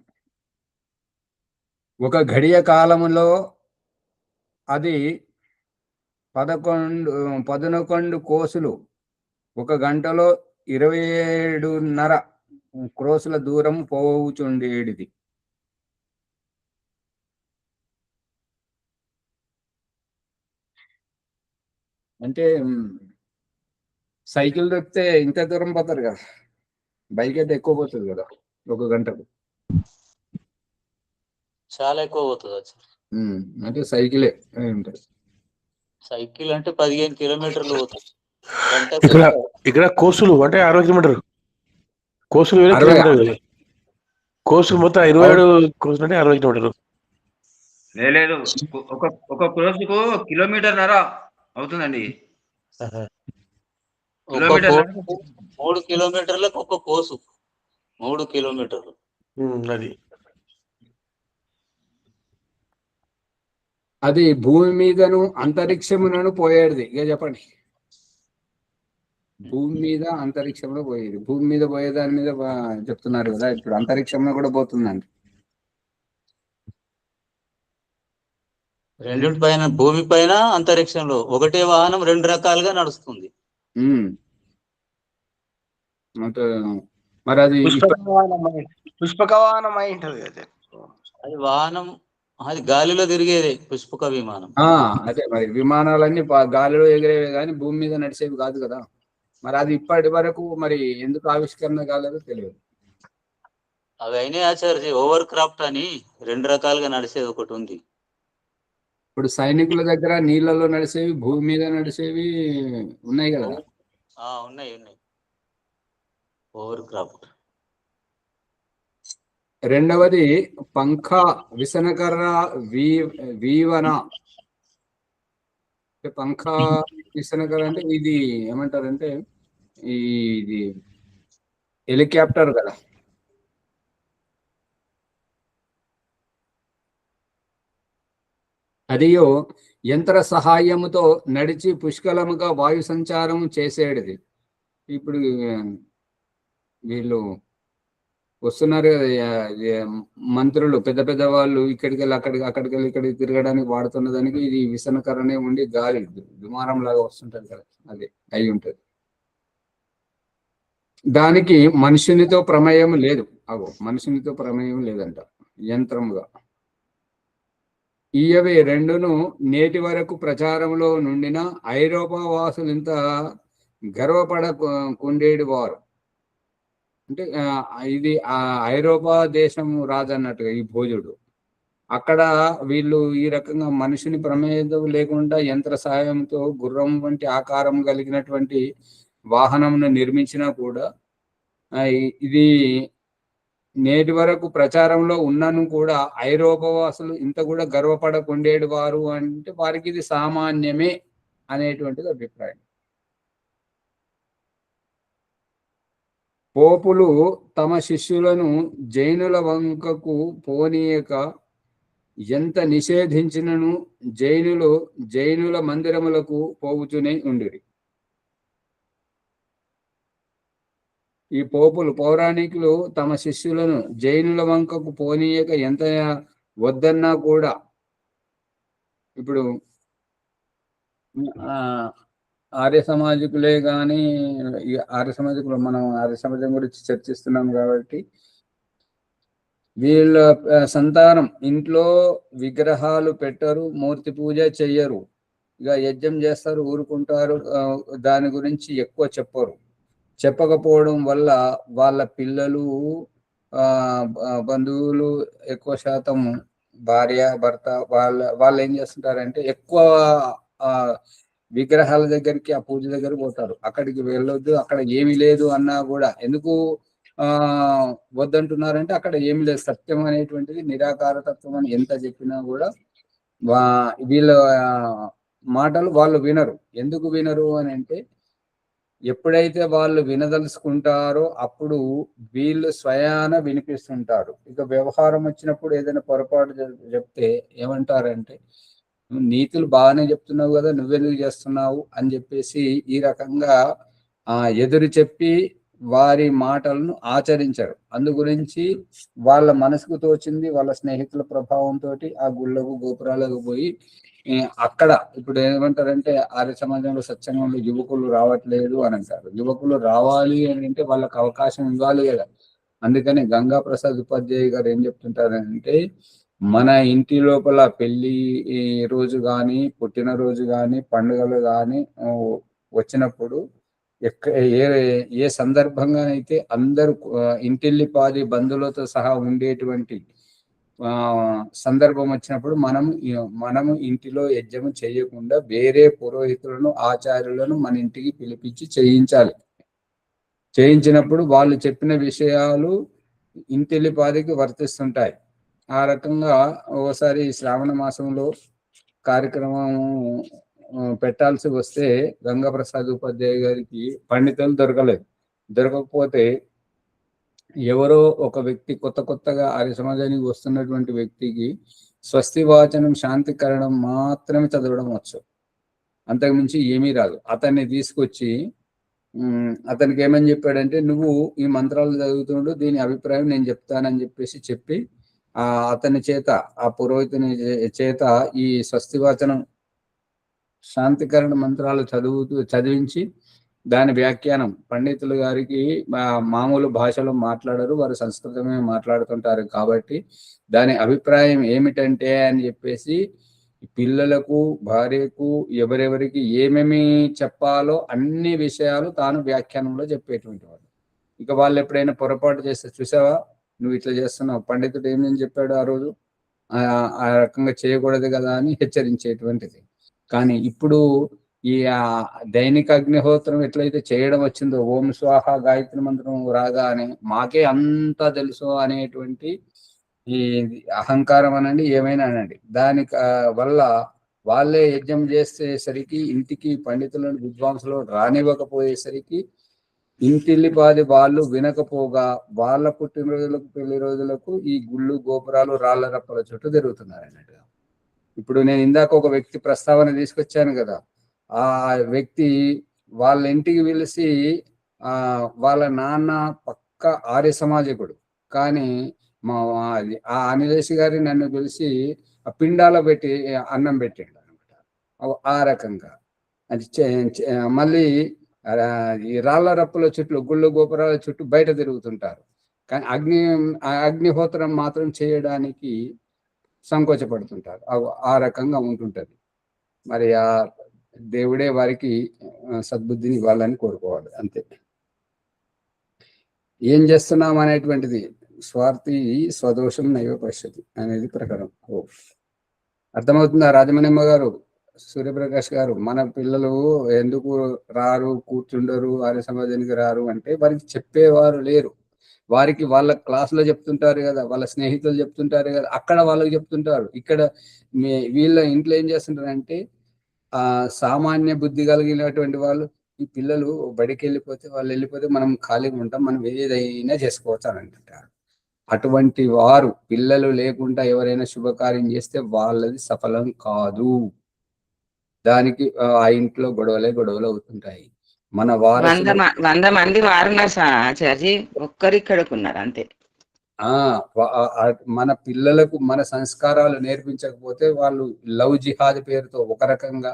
ఒక గడియ కాలములో అది 11 కోసులు, ఒక గంటలో 27.5 క్రోసుల దూరం పోవుచుండేది. అంటే సైకిల్ దొరికితే ఇంత దూరం పోతారు కదా, బైక్ అయితే ఎక్కువ పోతుంది కదా, ఒక గంటకు చాలా ఎక్కువ పోతుంది అది. అంటే సైకిలే ఉంటుంది. సైకిల్ అంటే 15 కిలోమీటర్లు పోతుంది. ఇక్కడ కోసులు అంటే 60 కిలోమీటర్ కోసులు, కోసులు మొత్తం 27 కోసులు అంటే 60 కిలోమీటర్లు. లేదు, ఒక క్రోసుకు 1.5 కిలోమీటర్ అవుతుందండి. ఒక కిలోమీటర్లు కోసు 3 కిలోమీటర్లకు ఒక కోసు 3 కిలోమీటర్లు. అది అది భూమి మీదను అంతరిక్షములను పోయేది. ఇక చెప్పండి. భూమి మీద అంతరిక్షంలో పోయేది. భూమి మీద పోయే దాని మీద చెప్తున్నారు కదా, ఇప్పుడు అంతరిక్షంలో కూడా పోతుందండి. రెండింటి పైన, భూమి పైన అంతరిక్షంలో ఒకటే వాహనం 2 రకాలుగా నడుస్తుంది. అంటే మరి అది పుష్పక వాహనం అయి ఉంటది కదా. అది వాహనం, అది గాలిలో తిరిగేది పుష్పక విమానం. అదే మరి విమానాలన్నీ గాలిలో ఎగిరేవి కానీ భూమి మీద నడిచేవి కాదు కదా. మరి అది ఇప్పటి వరకు మరి ఎందుకు ఆవిష్కరణ కాలేదో తెలియదు. అవి అయినాయి ఆచార్య. ఓవర్ క్రాఫ్ట్ అని 2 రకాలుగా నడిచేది ఒకటి ఉంది. ఇప్పుడు సైనికుల దగ్గర నీళ్ళలో నడిచేవి, భూమి మీద నడిచేవి ఉన్నాయి కదా. ఉన్నాయి. Over craft. రెండవది పంఖ విసనకర్ర వీవన. పంఖ విసనకర్ర అంటే ఇది ఏమంటారంటే ఇది హెలికాప్టర్ కదా. అదియో యంత్ర సహాయముతో నడిచి పుష్కలముగా వాయు సంచారం చేసేటిది. ఇప్పుడు వీళ్ళు వస్తున్నారు కదా మంత్రులు, పెద్ద పెద్ద వాళ్ళు, ఇక్కడికి వెళ్ళి అక్కడికి వెళ్ళి ఇక్కడికి తిరగడానికి వాడుతున్న దానికి ఇది విసనకరనే ఉండి గాలి విమానం లాగా వస్తుంటది కదా, అది అయి ఉంటది. దానికి మనుషునితో ప్రమేయం లేదు. మనుషునితో ప్రమేయం లేదంట, యంత్రముగా. ఇవి రెండును నేటి వరకు ప్రచారంలో నుండిన ఐరోపా వాసులు ఇంత గర్వపడకుండేటి వారు. అంటే ఇది ఐరోపా దేశం రాజు అన్నట్టుగా ఈ భోజుడు. అక్కడ వీళ్ళు ఈ రకంగా మనిషిని ప్రమేయం లేకుండా యంత్ర సహాయంతో గుర్రం వంటి ఆకారం కలిగినటువంటి వాహనంను నిర్మించినా కూడా ఇది నేటి వరకు ప్రచారంలో ఉన్నను కూడా ఐరోపా వాసులు ఇంత కూడా గర్వపడకుండేడు వారు అంటే వారికి ఇది సామాన్యమే అనేటువంటిది అభిప్రాయం. పోపులు తమ శిష్యులను జైనుల వంకకు పోనీయక ఎంత నిషేధించినను జైనుల మందిరములకు పోవుతూనే ఉండిరి. ఈ పౌరాణికులు తమ శిష్యులను జైనుల వంకకు పోనీయక ఎంత వద్దన్నా కూడా, ఇప్పుడు ఆర్య సమాజికులే కానీ, ఆర్య సమాజికులు, మనం ఆర్య సమాజం గురించి చర్చిస్తున్నాం కాబట్టి, వీళ్ళ సంతానం ఇంట్లో విగ్రహాలు పెట్టరు, మూర్తి పూజ చెయ్యరు, ఇక యజ్ఞం చేస్తారు, ఊరుకుంటారు. దాని గురించి ఎక్కువ చెప్పకపోవడం వల్ల వాళ్ళ పిల్లలు, బంధువులు, ఎక్కువ శాతం భార్య భర్త వాళ్ళు ఏం చేస్తుంటారంటే ఎక్కువ విగ్రహాల దగ్గరికి, ఆ పూజ దగ్గర పోతారు. అక్కడికి వెళ్ళొద్దు, అక్కడ ఏమి లేదు అన్నా కూడా ఎందుకు వద్దంటున్నారంటే అక్కడ ఏమి లేదు, సత్యం అనేటువంటిది నిరాకార తత్వం అని ఎంత చెప్పినా కూడా వీళ్ళ మాటలు వాళ్ళు వినరు. ఎందుకు వినరు అని అంటే, ఎప్పుడైతే వాళ్ళు వినదలుచుకుంటారో అప్పుడు వీళ్ళు స్వయాన వినిపిస్తుంటారు. ఇక వ్యవహారం వచ్చినప్పుడు ఏదైనా పొరపాటు చెప్తే ఏమంటారంటే, నీతులు బాగానే చెప్తున్నావు కదా, నువ్వెందుకు చేస్తున్నావు అని చెప్పేసి ఈ రకంగా ఎదురు చెప్పి వారి మాటలను ఆచరించరు. అందు గురించి వాళ్ళ మనసుకు తోచింది వాళ్ళ స్నేహితుల ప్రభావంతో ఆ గుళ్ళకు గోపురాలకు పోయి అక్కడ ఇప్పుడు ఏమంటారంటే, ఆర్య సమాజంలో సత్సంగంలో యువకులు రావట్లేదు అని అంటారు. యువకులు రావాలి అని అంటే వాళ్ళకి అవకాశం ఇవ్వాలి కదా. అందుకని గంగా ప్రసాద్ ఉపాధ్యాయ గారు ఏం చెప్తుంటారంటే, మన ఇంటి లోపల పెళ్లి రోజు కానీ, పుట్టినరోజు కానీ, పండుగలు కానీ వచ్చినప్పుడు ఏ సందర్భంగానైతే అందరూ ఇంటిల్లిపాది బంధువులతో సహా ఉండేటువంటి సందర్భం వచ్చినప్పుడు మనము ఇంటిలో యజ్ఞము చేయకుండా వేరే పురోహితులను, ఆచార్యులను మన ఇంటికి పిలిపించి చేయించినప్పుడు వాళ్ళు చెప్పిన విషయాలు ఇంటిల్లిపాదికి వర్తిస్తుంటాయి. ఆ రకంగా ఓసారి శ్రావణ మాసంలో కార్యక్రమం పెట్టాల్సి వస్తే గంగాప్రసాద్ ఉపాధ్యాయ గారికి పండితులు దొరకకపోతే ఎవరో ఒక వ్యక్తి కొత్తగా ఆర్య సమాజానికి వస్తున్నటువంటి వ్యక్తికి స్వస్తి వాచనం శాంతికరణం మాత్రమే చదవడం వచ్చు, అంతకుమించి ఏమీ రాదు. అతన్ని తీసుకొచ్చి అతనికి ఏమని చెప్పాడంటే, నువ్వు ఈ మంత్రాలు చదువుతుండు, దీని అభిప్రాయం నేను చెప్తానని చెప్పి అతని చేత, ఆ పురోహితుని చేత ఈ స్వస్తివాచనం శాంతికరణ మంత్రాలు చదివించి దాని వ్యాఖ్యానం పండితులు గారికి మామూలు భాషలో మాట్లాడరు, వారు సంస్కృతమే మాట్లాడుతుంటారు కాబట్టి దాని అభిప్రాయం ఏమిటంటే అని చెప్పేసి పిల్లలకు, భార్యకు, ఎవరెవరికి ఏమేమి చెప్పాలో అన్ని విషయాలు తాను వ్యాఖ్యానంలో చెప్పేటువంటి వాడు. ఇక వాళ్ళు ఎప్పుడైనా పొరపాటు చేస్తే, చూసావా నువ్వు ఇట్లా చేస్తున్నావు, పండితుడు ఏమేమి చెప్పాడు ఆ రోజు, ఆ రకంగా చేయకూడదు కదా అని హెచ్చరించేటువంటిది. కానీ ఇప్పుడు ఈ దైనిక అగ్నిహోత్రం ఎట్లయితే చేయడం వచ్చిందో, ఓం స్వాహ గాయత్రి మంత్రం రాగా అని మాకే అంతా తెలుసు అనేటువంటి ఈ అహంకారం అనండి, ఏమైనా అనండి, దాని వల్ల వాళ్ళే యజ్ఞం చేసేసరికి ఇంటికి పండితులను, విద్వాంసులు రానివ్వకపోయేసరికి ఇంటిల్లిపాది వాళ్ళు వినకపోగా వాళ్ళ పుట్టినరోజులకు, పెళ్లి రోజులకు ఈ గుళ్ళు, గోపురాలు, రాళ్ల రప్పల చుట్టూ తిరుగుతున్నారు అన్నట్టుగా. ఇప్పుడు నేను ఇందాక ఒక వ్యక్తి ప్రస్తావన తీసుకొచ్చాను కదా, ఆ వ్యక్తి వాళ్ళ ఇంటికి పిలిచి వాళ్ళ నాన్న పక్క ఆర్య సమాజకుడు, కానీ ఆ అనిలేష్ గారి నన్ను పిలిచి ఆ పిండాలో పెట్టి అన్నం పెట్టాడు అనమాట. ఆ రకంగా అది మళ్ళీ ఈ రాళ్ల రప్పుల చుట్టూ, గుళ్ళు గోపురాల చుట్టూ బయట తిరుగుతుంటారు, కానీ అగ్నిహోత్రం మాత్రం చేయడానికి సంకోచపడుతుంటారు. ఆ రకంగా ఉంటుంటది. మరి ఆ దేవుడే వారికి సద్బుద్ధిని ఇవ్వాలని కోరుకోవాలి, అంతే. ఏం చేస్తున్నాం అనేటువంటిది స్వార్థి స్వదోషం నైవ పశ్యతి అనేది ప్రకారం. అర్థమవుతుందా రాజమణిమ్మ గారు, సూర్యప్రకాష్ గారు? మన పిల్లలు ఎందుకు రారు, కూర్చుండరు, ఆర్య సమాజానికి రారు అంటే వారికి చెప్పేవారు లేరు. వారికి వాళ్ళ క్లాసులో చెప్తుంటారు కదా, వాళ్ళ స్నేహితులు చెప్తుంటారు కదా, అక్కడ వాళ్ళకి చెప్తుంటారు. ఇక్కడ వీళ్ళ ఇంట్లో ఏం చేస్తుంటారంటే సామాన్య బుద్ధి కలిగినటువంటి వాళ్ళు, ఈ పిల్లలు బడికి వెళ్ళిపోతే మనం ఖాళీగా ఉంటాం, మనం ఏదైనా చేసుకోవచ్చు అని అంటుంటారు. అటువంటి వారు పిల్లలు లేకుండా ఎవరైనా శుభకార్యం చేస్తే వాళ్ళది సఫలం కాదు. దానికి ఆ ఇంట్లో గొడవలు అవుతుంటాయి. మన వారు 100 మంది వారున్నారు ఆచార్య, ఒక్కరిక్కడకున్నారు అంతే. మన పిల్లలకు మన సంస్కారాలు నేర్పించకపోతే వాళ్ళు లవ్ జిహాద్ పేరుతో ఒక రకంగా,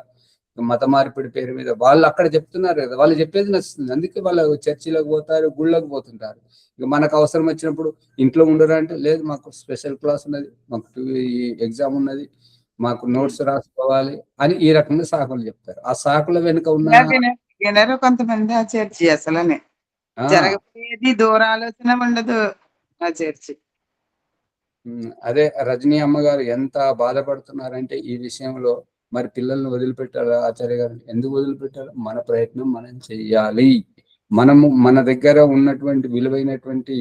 మత మార్పిడి పేరు మీద వాళ్ళు అక్కడ చెప్తున్నారు కదా, వాళ్ళు చెప్పేది నచ్చుతుంది, అందుకే వాళ్ళు చర్చిలకు పోతారు, గుళ్ళకు పోతుంటారు. ఇక మనకు అవసరం వచ్చినప్పుడు ఇంట్లో ఉండరు అంటే, లేదు మాకు స్పెషల్ క్లాస్ ఉన్నది, మాకు ఎగ్జామ్ ఉన్నది, మాకు నోట్స్ రాసుకోవాలి అని ఈ రకంగా సాకులు చెప్తారు. ఆ సాకుల వెనుక ఉన్న కొంతమంది ఆ చర్చి అసలనే జరగబోయేది దూరాలోచన ఉండదు ఆ చర్చి. అదే రజనీ అమ్మగారు ఎంత బాధపడుతున్నారంటే ఈ విషయంలో. మరి పిల్లల్ని వదిలిపెట్టాలి ఆచార్య గారు, ఎందుకు వదిలిపెట్టాలి? మన ప్రయత్నం మనం చెయ్యాలి. మనము మన దగ్గర ఉన్నటువంటి విలువైనటువంటి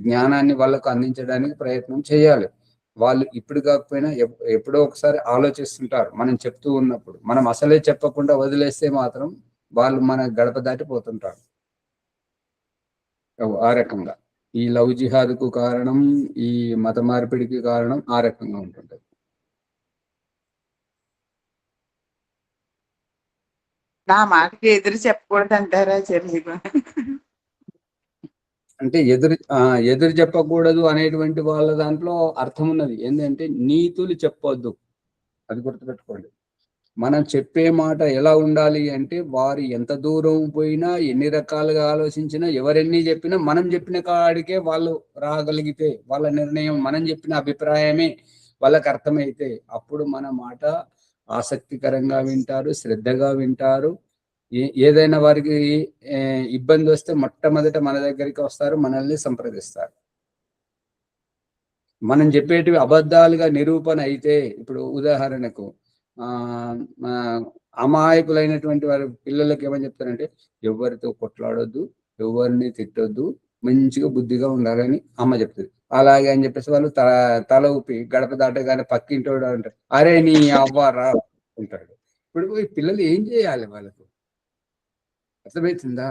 జ్ఞానాన్ని వాళ్ళకు అందించడానికి ప్రయత్నం చేయాలి. వాళ్ళు ఇప్పుడు కాకపోయినా ఎప్పుడో ఒకసారి ఆలోచిస్తుంటారు మనం చెప్తూ ఉన్నప్పుడు. మనం అసలే చెప్పకుండా వదిలేస్తే మాత్రం వాళ్ళు మన గడప దాటిపోతుంటారు. ఆ రకంగా ఈ లవ్ జిహాద్కు కారణం, ఈ మత మార్పిడికి కారణం ఆ రకంగా ఉంటుంటది. నా మాటకి ఎదురు చెప్పకూడదు అంటారా చర్చి? అంటే ఎదురు చెప్పకూడదు అనేటువంటి వాళ్ళ దాంట్లో అర్థం ఉన్నది ఏంటంటే, నీతులు చెప్పొద్దు, అది గుర్తుపెట్టుకోండి. మనం చెప్పే మాట ఎలా ఉండాలి అంటే, వారు ఎంత దూరం పోయినా, ఎన్ని రకాలుగా ఆలోచించినా, ఎవరెన్ని చెప్పినా, మనం చెప్పిన కాడికే వాళ్ళు రాగలిగితే, వాళ్ళ నిర్ణయం, మనం చెప్పిన అభిప్రాయమే వాళ్ళకి అర్థమైతే, అప్పుడు మన మాట ఆసక్తికరంగా వింటారు, శ్రద్ధగా వింటారు. ఏదైనా వారికి ఇబ్బంది వస్తే మొట్టమొదట మన దగ్గరికి వస్తారు, మనల్ని సంప్రదిస్తారు. మనం చెప్పేటివి అబద్ధాలుగా నిరూపణ అయితే, ఇప్పుడు ఉదాహరణకు అమాయకులైనటువంటి వారి పిల్లలకి ఏమని చెప్తారంటే, ఎవరితో కొట్లాడొద్దు, ఎవరిని తిట్టొద్దు, మంచిగా బుద్ధిగా ఉండాలని అమ్మ చెప్తుంది. అలాగే అని చెప్పేసి వాళ్ళు తల ఊపి గడప దాటగానే పక్కింటోడు అంటారు, అరే నీ అవ్వారా ఉంటాడు. ఇప్పుడు ఈ పిల్లలు ఏం చేయాలి వాళ్ళకు? అర్థమవుతుందా?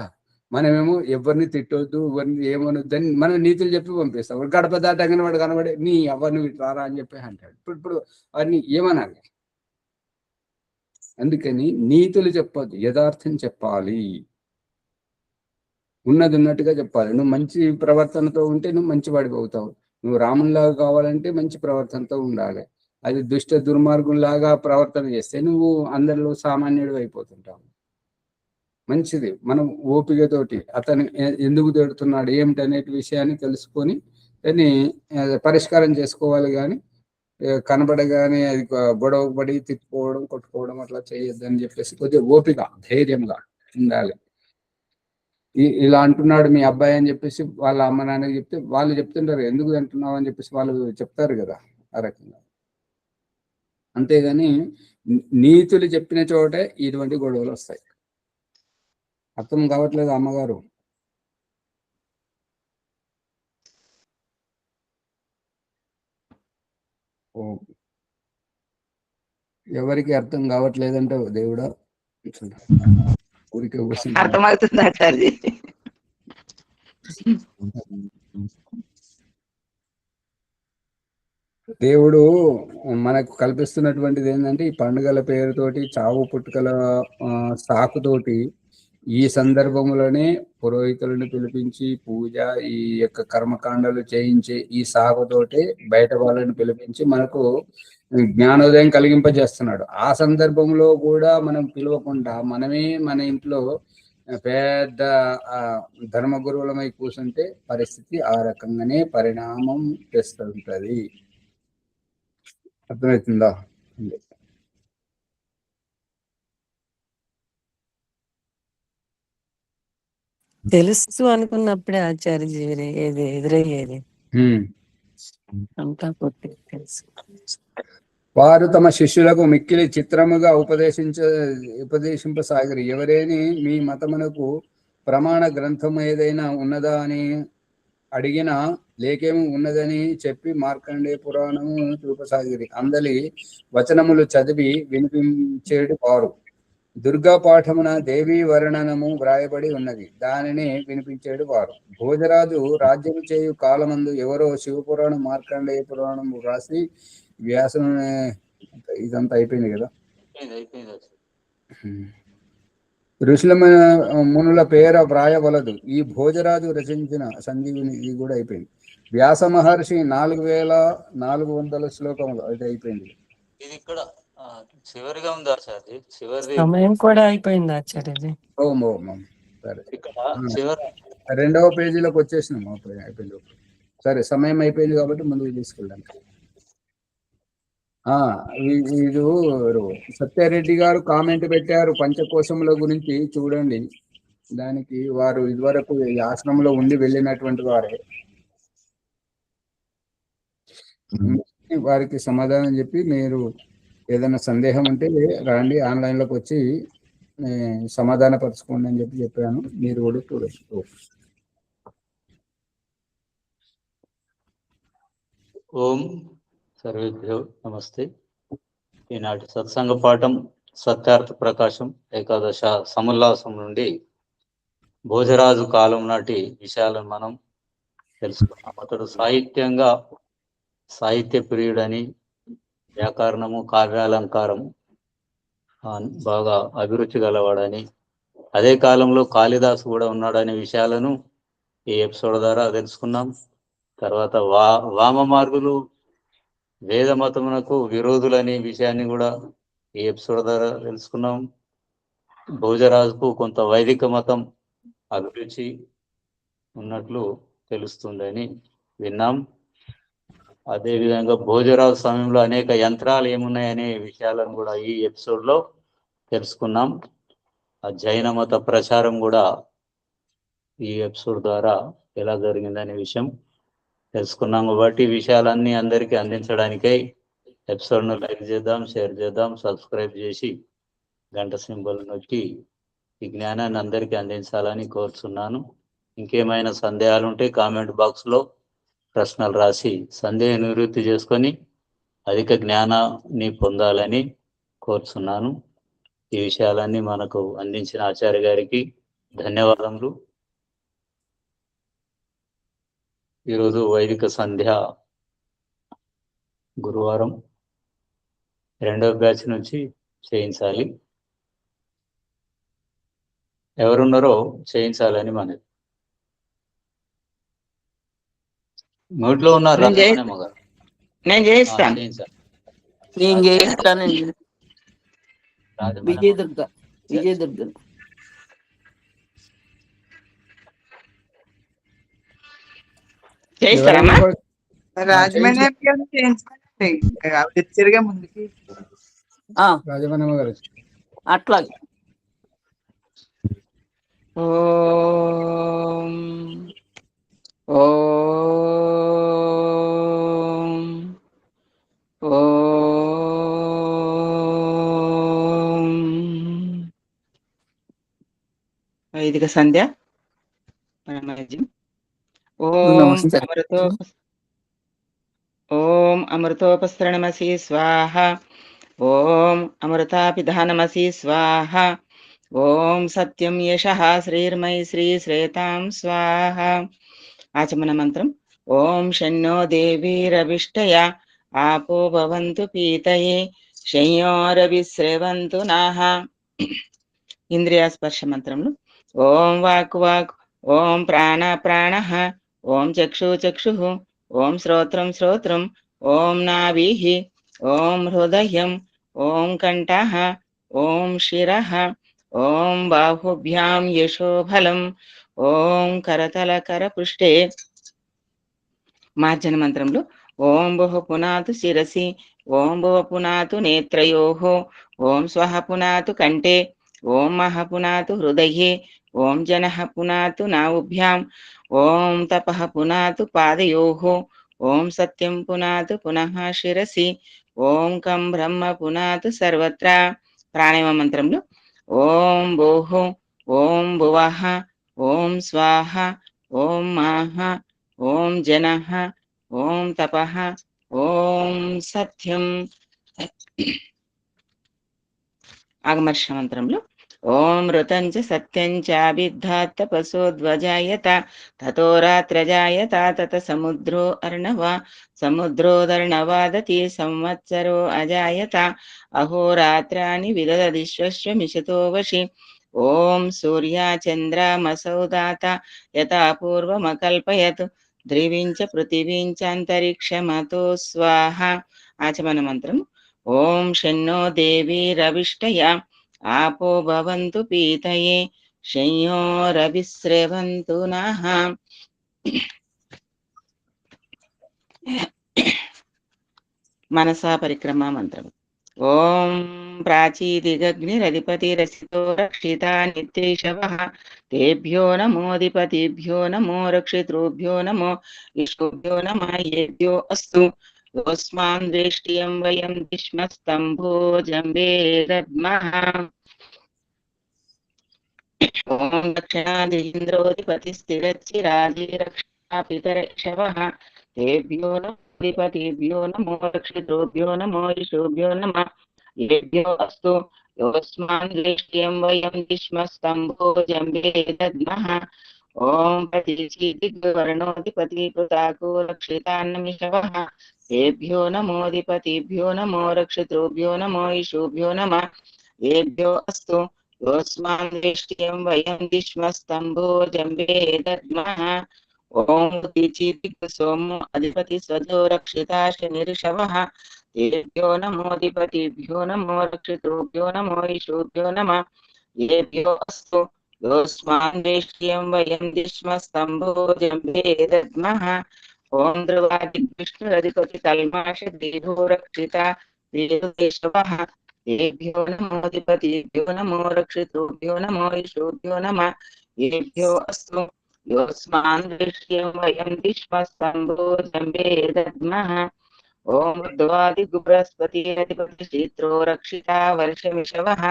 మనమేమో ఎవరిని తిట్టొద్దు, ఎవరిని ఏమనొద్దని మనం నీతులు చెప్పి పంపిస్తాం. వాడు గడప దాటగానే వాడు కనబడి నీ ఎవరిని రారా అని చెప్పి అంటాడు. ఇప్పుడు వాడిని ఏమనాలి? అందుకని నీతులు చెప్పొద్దు, యథార్థం చెప్పాలి, ఉన్నది ఉన్నట్టుగా చెప్పాలి. నువ్వు మంచి ప్రవర్తనతో ఉంటే నువ్వు మంచివాడివి అవుతావు. నువ్వు రామునిలాగా కావాలంటే మంచి ప్రవర్తనతో ఉండాలి. అది దుష్ట దుర్మార్గుల్లాగా ప్రవర్తన చేస్తే నువ్వు అందరిలో సామాన్యుడు అయిపోతుంటావు. మంచిది, మనం ఓపికతోటి అతను ఎందుకు తిడుతున్నాడు ఏమిటనే విషయాన్ని తెలుసుకొని దాన్ని పరిష్కారం చేసుకోవాలి. కానీ కనబడగానే అది గొడవ పడి తిట్టుకోవడం, కొట్టుకోవడం అట్లా చేయొద్దని చెప్పేసి కొద్దిగా ఓపిక, ధైర్యంగా ఉండాలి. ఇలా అంటున్నాడు మీ అబ్బాయి అని చెప్పేసి వాళ్ళ అమ్మ నాన్నకి చెప్తే వాళ్ళు చెప్తుంటారు, ఎందుకు అంటున్నావు అని చెప్పేసి వాళ్ళు చెప్తారు కదా, ఆ రకంగా. అంతేగాని నీతులు చెప్పిన చోటే ఇటువంటి గొడవలు వస్తాయి. అర్థం కావట్లేదు అమ్మగారు? ఎవరికి అర్థం కావట్లేదంటే దేవుడా ఊరికే అర్థమవుతుంది ఆచార్య. దేవుడు మనకు కల్పిస్తున్నటువంటిది ఏంటంటే ఈ పండుగల పేరుతోటి, చావు పుట్టుకల సాకుతోటి ఈ సందర్భంలోనే పురోహితులను పిలిపించి పూజ, ఈ యొక్క కర్మకాండాలు చేయించి ఈ సాకుతోటి బయట వాళ్ళని పిలిపించి మనకు జ్ఞానోదయం కలిగింపజేస్తున్నాడు. ఆ సందర్భంలో కూడా మనం పిలవకుండా మనమే మన ఇంట్లో పెద్ద ధర్మగురువులమై కూర్చుంటే పరిస్థితి ఆ రకంగానే పరిణామం తెస్తుంటది. అర్థమవుతుందా? తెలుసు అనుకున్నప్పుడే ఆచార్య ఏది ఎదురయ్యేది అంతా కొట్టి తెలుసు. వారు తమ శిష్యులకు మిక్కిలి చిత్రముగా ఉపదేశింపసాగిరి. ఎవరేని మీ మతమునకు ప్రమాణ గ్రంథం ఏదైనా ఉన్నదా అని అడిగినా లేకేమి ఉన్నదని చెప్పి మార్కండేయ పురాణము చూపసాగిరి. అందలి వచనములు చదివి వినిపించేడు వారు. దుర్గా పాఠమున దేవీ వర్ణనము వ్రాయబడి ఉన్నది, దానిని వినిపించేడు వారు. భోజరాజు రాజ్యము చేయు కాలమందు ఎవరో శివపురాణం, మార్కండేయ పురాణం రాసి వ్యాసం, ఇదంతా అయిపోయింది కదా. ఋషుల మునుల పేర వ్రాయవలదు. ఈ భోజరాజు రచించిన సంజీవిని, ఇది కూడా అయిపోయింది. వ్యాస మహర్షి 4400 శ్లోకములు, అది అయిపోయింది. ఇది ఇక్కడ చివరిగా ఉంది ఆచార్య, చివరిది సమయం కూడా అయిపోయింది ఆచార్యజీ. ఓం ఓం ఓం. సరే, ఇక్కడ చివరి 2వ పేజీలోకి వచ్చేసినాం. అయిపోయింది. సరే, సమయం అయిపోయింది కాబట్టి ముందుకు తీసుకెళ్ళాం. వీరు సత్యారెడ్డి గారు కామెంట్ పెట్టారు పంచకోశముల గురించి, చూడండి. దానికి వారు ఇదివరకు ఈ ఆశ్రమంలో ఉండి వెళ్ళినటువంటి వారే. వారికి సమాధానం చెప్పి మీరు ఏదైనా సందేహం ఉంటే రండి, ఆన్లైన్లోకి వచ్చి సమాధాన పరచుకోండి అని చెప్పాను. మీరు కూడా చూడచ్చు. ఓం సర్వేభ్యో నమస్తే. ఈనాటి సత్సంగ పాఠం సత్యార్థ ప్రకాశం ఏకాదశ సముల్లాసం నుండి భోజరాజు కాలం నాటి విషయాలను మనం తెలుసుకున్నాం. అతడు సాహిత్య ప్రియుడని, వ్యాకరణము, కావ్యాలంకారము బాగా అభిరుచి గలవాడని, అదే కాలంలో కాళిదాసు కూడా ఉన్నాడనే విషయాలను ఈ ఎపిసోడ్ ద్వారా తెలుసుకున్నాం. తర్వాత వామ మార్గులు వేద మతమునకు విరోధులనే విషయాన్ని కూడా ఈ ఎపిసోడ్ ద్వారా తెలుసుకున్నాం. భోజరాజుకు కొంత వైదిక మతం అభిరుచి ఉన్నట్లు తెలుస్తుందని విన్నాం. అదేవిధంగా భోజరాజు సమయంలో అనేక యంత్రాలు ఏమున్నాయనే విషయాలను కూడా ఈ ఎపిసోడ్లో తెలుసుకున్నాం. ఆ జైన మత ప్రచారం కూడా ఈ ఎపిసోడ్ ద్వారా ఎలా జరిగిందనే విషయం తెలుసుకున్నాం. కాబట్టి ఈ విషయాలన్నీ అందరికీ అందించడానికై ఎపిసోడ్ను లైక్ చేద్దాం, షేర్ చేద్దాం, సబ్స్క్రైబ్ చేసి గంట సింబల్ నొక్కి ఈ జ్ఞానాన్ని అందరికీ అందించాలని కోరుతున్నాను. ఇంకేమైనా సందేహాలు ఉంటే కామెంట్ బాక్స్లో ప్రశ్నలు రాసి సందేహ నివృత్తి చేసుకొని అధిక జ్ఞానాన్ని పొందాలని కోరుతున్నాను. ఈ విషయాలన్నీ మనకు అందించిన ఆచార్య గారికి ధన్యవాదములు. ఈరోజు వైదిక సంధ్య గురువారం 2వ బ్యాచ్ నుంచి చేయించాలి. ఎవరున్నారో చేయించాలని మనది. నోట్లో ఉన్నారు రాజమణమ్మ గారు. నేను చేయిస్తాను. చేయించాలి. నేను చేయిస్తానండి. రాజమణమ్మ విజయదుర్గ చేయిస్తారమ్మా? రాజమండ్రి చేయించుకోండి, వచ్చారుగా ముందుకి. రాజమణమ్మ గారు అట్లాగే. ఓం ఓం ఓం వైదిక సంధ్య పరమజ్యం. ఓం అమృతోపసరణమసి స్వాహ. ఓం అమృతాపిధానమసి స్వాహ. ఓం సత్యం యశః శ్రీర్మై శ్రీ శ్రేతాం స్వాహ. ఆచమన మంత్రం. ఓం షణ్ణో దేవీరవిష్టయ ఆపో భవంతు పీతయే శయ్యోరవిశ్రవంతు నాః. ఇంద్రియ స్పర్శ మంత్రములు. ఓం వాక్ వాక్, ఓం ప్రాణ ప్రాణః, ఓం చక్షు చక్షుః, ఓం శ్రోత్రం శ్రోత్రం, ఓం నాభిః, ఓం హృదయం, ఓం కంఠః, ఓం శిరః, ఓం బాహుభ్యాం యశోఫలం, ఓం కరతల కరపృష్ఠే. మార్జన మంత్రములు. ఓం భువ పునాతు శిరసి, ఓం భువ పునాతు నేత్రయోః, ఓం స్వః పునాతు కంఠే, ఓం మహ పునాతు హృదయే, ఓం జనః పునాతు నాభ్యాం, ఓం తపః పునాతు పాదయోః, ఓం సత్యం పునాతు పునః శిరసి, ఓం కం బ్రహ్మ పునాతు సర్వత్ర. ప్రాణాయామ మంత్రములు. ఓం భూః, ఓం భువః, ఓం స్వాహ, ఓం మాహ, ఓం జనః, ఓం తపః, ఓం సత్యం. ఆగమర్ష మంత్రములు. ఓం ఋతం చ సత్యం చాభిద్ధాత్ తపసో ధ్వజాయత తతో రాత్రజాయత తత సముద్రో అర్ణవ సముద్రోదర్ణవాదతి సంవత్సరో అజాయత అహోరాత్రాని విదదదిశ్వశ్వమిషతో వశి. ఓం సూర్యా చంద్రమసౌ దాత యథా పూర్వమకల్పయత్ ధ్రువించ పృథివీంచాంతరిక్షమతో స్వాహ. ఆచమన మంత్రం. ఓం షణ్ణో దేవీరవిష్టయ ఆపో భవంతు పీతయే శయ్యోరవిశ్రవంతు నః. మనసా పరిక్రమా మంత్రం. ఓం ప్రాచీదిగగ్నిరధిపతిరసితో రక్షితా నిత్యైషవః తేభ్యో నమోధిపతిభ్యో నమో రక్షితృభ్యో నమో ఇష్కుభ్యో నమః ఏభ్యో అస్తు. యోస్మాన్ ద్వేష్టియం వయం దిష్మస్తంభోజంబే దద్మః. ఓం దక్షిణాదింద్రోధిపతిస్థిరచ్చిరాజీ రక్షా పితరేషవః తేభ్యో నమోధిపతిభ్యో నమో రక్షితృభ్యో నమో ఇషుభ్యో నమః ఏభ్యో అస్తు. యోస్మాన్ ద్వేష్టియం వయం దిష్మస్తంభోజంబే దద్మః. ఓం ప్రతిచిదిగ్వర్ణోధిపతి పృథాకో రక్షితాన్నమిషవః ఏభ్యో నమోధిపతిభ్యో నమో రక్షితృభ్యో నమో ఇషుభ్యో నమః ఏభ్యో అస్తు. యోస్మాన్ ద్వేష్టియం వయం దిష్మస్తంభోజంబే దద్మః. ఓం దిచిదిగ్ సోమో అధిపతి స్వజో రక్షితా శనిర్షవః ఏభ్యో నమోధిపతిభ్యో నమో రక్షితృభ్యో నమో ఇషుభ్యో నమః ఏభ్యో అస్తు. యోస్మాన్ ద్వేష్టియం వయం దిష్మస్తంభోజంబే దద్మః. ఓం ధ్రువాదివిష్ణురధిపతి కల్మాష దీర్ఘో రక్షితా దీర్ఘేశవః ఏభ్యో నమోధిపతిభ్యో నమో రక్షితృభ్యో నమో ఇషుభ్యో నమః ఏభ్యో అస్తు. యోస్మాన్ దృశ్యం వయం దిష్మస్తంభోజంబే దద్మః. ఓం ఊర్ధ్వాదిగుబృహస్పతిరధిపతి చిత్రో రక్షితా వర్షమిషవః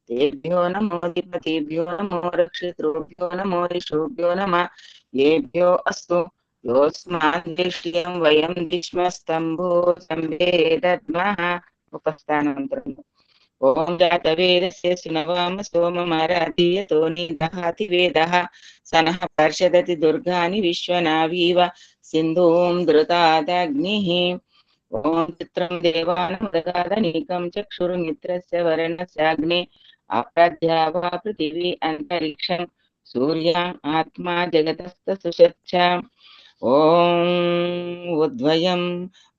తేభ్యో నమోధిపతిభ్యో నమో రక్షితృభ్యో నమో ఇషుభ్యో నమః ఏభ్యో అస్తు. యోస్మాన్ దృశ్యం వయం దిష్మస్తంభోజంబే దద్మః. ఉపస్థానాంతరం. ఓం జాతవేదస్య సునవామ సోమమారాధీయతో నిదహాతి వేదః సనః పర్షదతి దుర్గాని విశ్వనావీవ సింధూం ధృతాదగ్నిః. ఓం చిత్రం దేవానముదగాదనీకం చక్షుర్మిత్రస్య వరుణస్యాగ్నే అప్రధ్యావా పృథివీ అంతరిక్షం సూర్య ఆత్మా జగతస్తసుషచ్చ. ఓం ఉద్వయం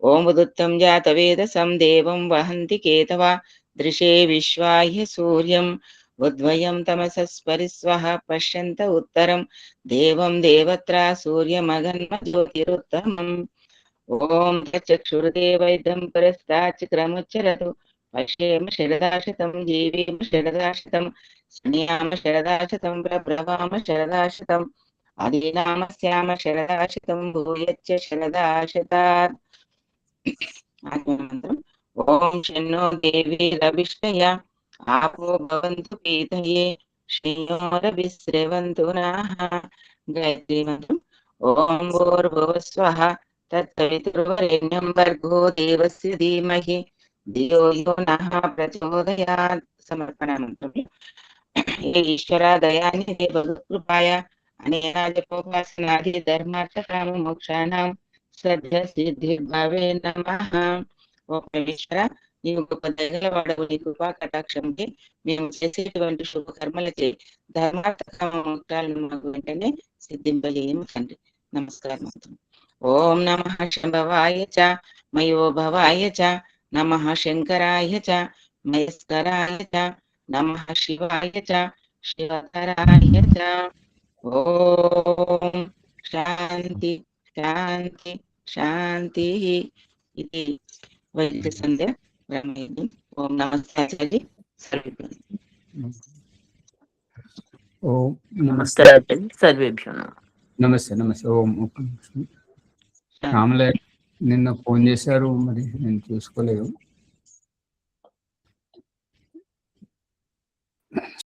ఓం ఉదుత్తం జాతవేదసం దేవం వహంతి కేతవా దృశే విశ్వాయ సూర్యం ఉద్వయం తమసస్పరిస్వః పశ్యంత ఉత్తరం దేవం దేవత్రా సూర్యమగన్మ జ్యోతిరుత్తమం. ఓం చక్షుర్దేవైదం పురస్తాచక్రముచ్చరతు పశ్యేమ శరదాశతం జీవేమ శరదాశతం స్నేయామ శరదాశతం ప్రభ్రవామ శరదాశతం అదీనామస్యామ శరదాశతం భూయచ్చ శరదాశతాత్. ఆజ్ఞామంత్రం. ఓం శన్నో దేవీరవిష్ణయ ఆపో భవంతు పీతయే శ్రేయోరవిశ్రవంతు నాః. గాయత్రీ మంత్రం. ఓం భూర్భువస్వః తత్సవితుర్వరేణ్యం భర్గో దేవస్య ధీమహి ధియో యో నః ప్రచోదయాత్. సమర్పణ మంత్రం. హే ఈశ్వర దయానిధి భగవత్కృపాయ అనేనా జపోపాసనాది ధర్మార్థ కామ మోక్షాణం శ్రద్ధ సిద్ధి భవే నమః. ఓ పరమేశ్వర, నీవు గొప్ప దయగల వాడవు. నీ కృపా కటాక్షంకి మేము చేసేటువంటి శుభకర్మలకి ధర్మార్థ కామ మోక్షాలను మాకు వెంటనే సిద్ధింపజేయము తండ్రి. నమస్కారం. ఓం నమః శంభవాయ చ మయోభవాయ చ నమః శంకరాయ చ మయస్కరాయ చ నమః శివాయ చ శివకరాయ చ. ఓం శాంతి శాంతి శాంతి. ఇది వైద్య సంధ్య బ్రహ్మయుద్ధం. ఓం నమస్తే ఆచార్య. ఓం నమస్తే. సర్వేభ్యో నమః. నమస్తే నమస్తే. ఓం ఒక్క నిమిషం. రామలే నిన్న ఫోన్ చేశారు, మరి నేను చూసుకోలేదు.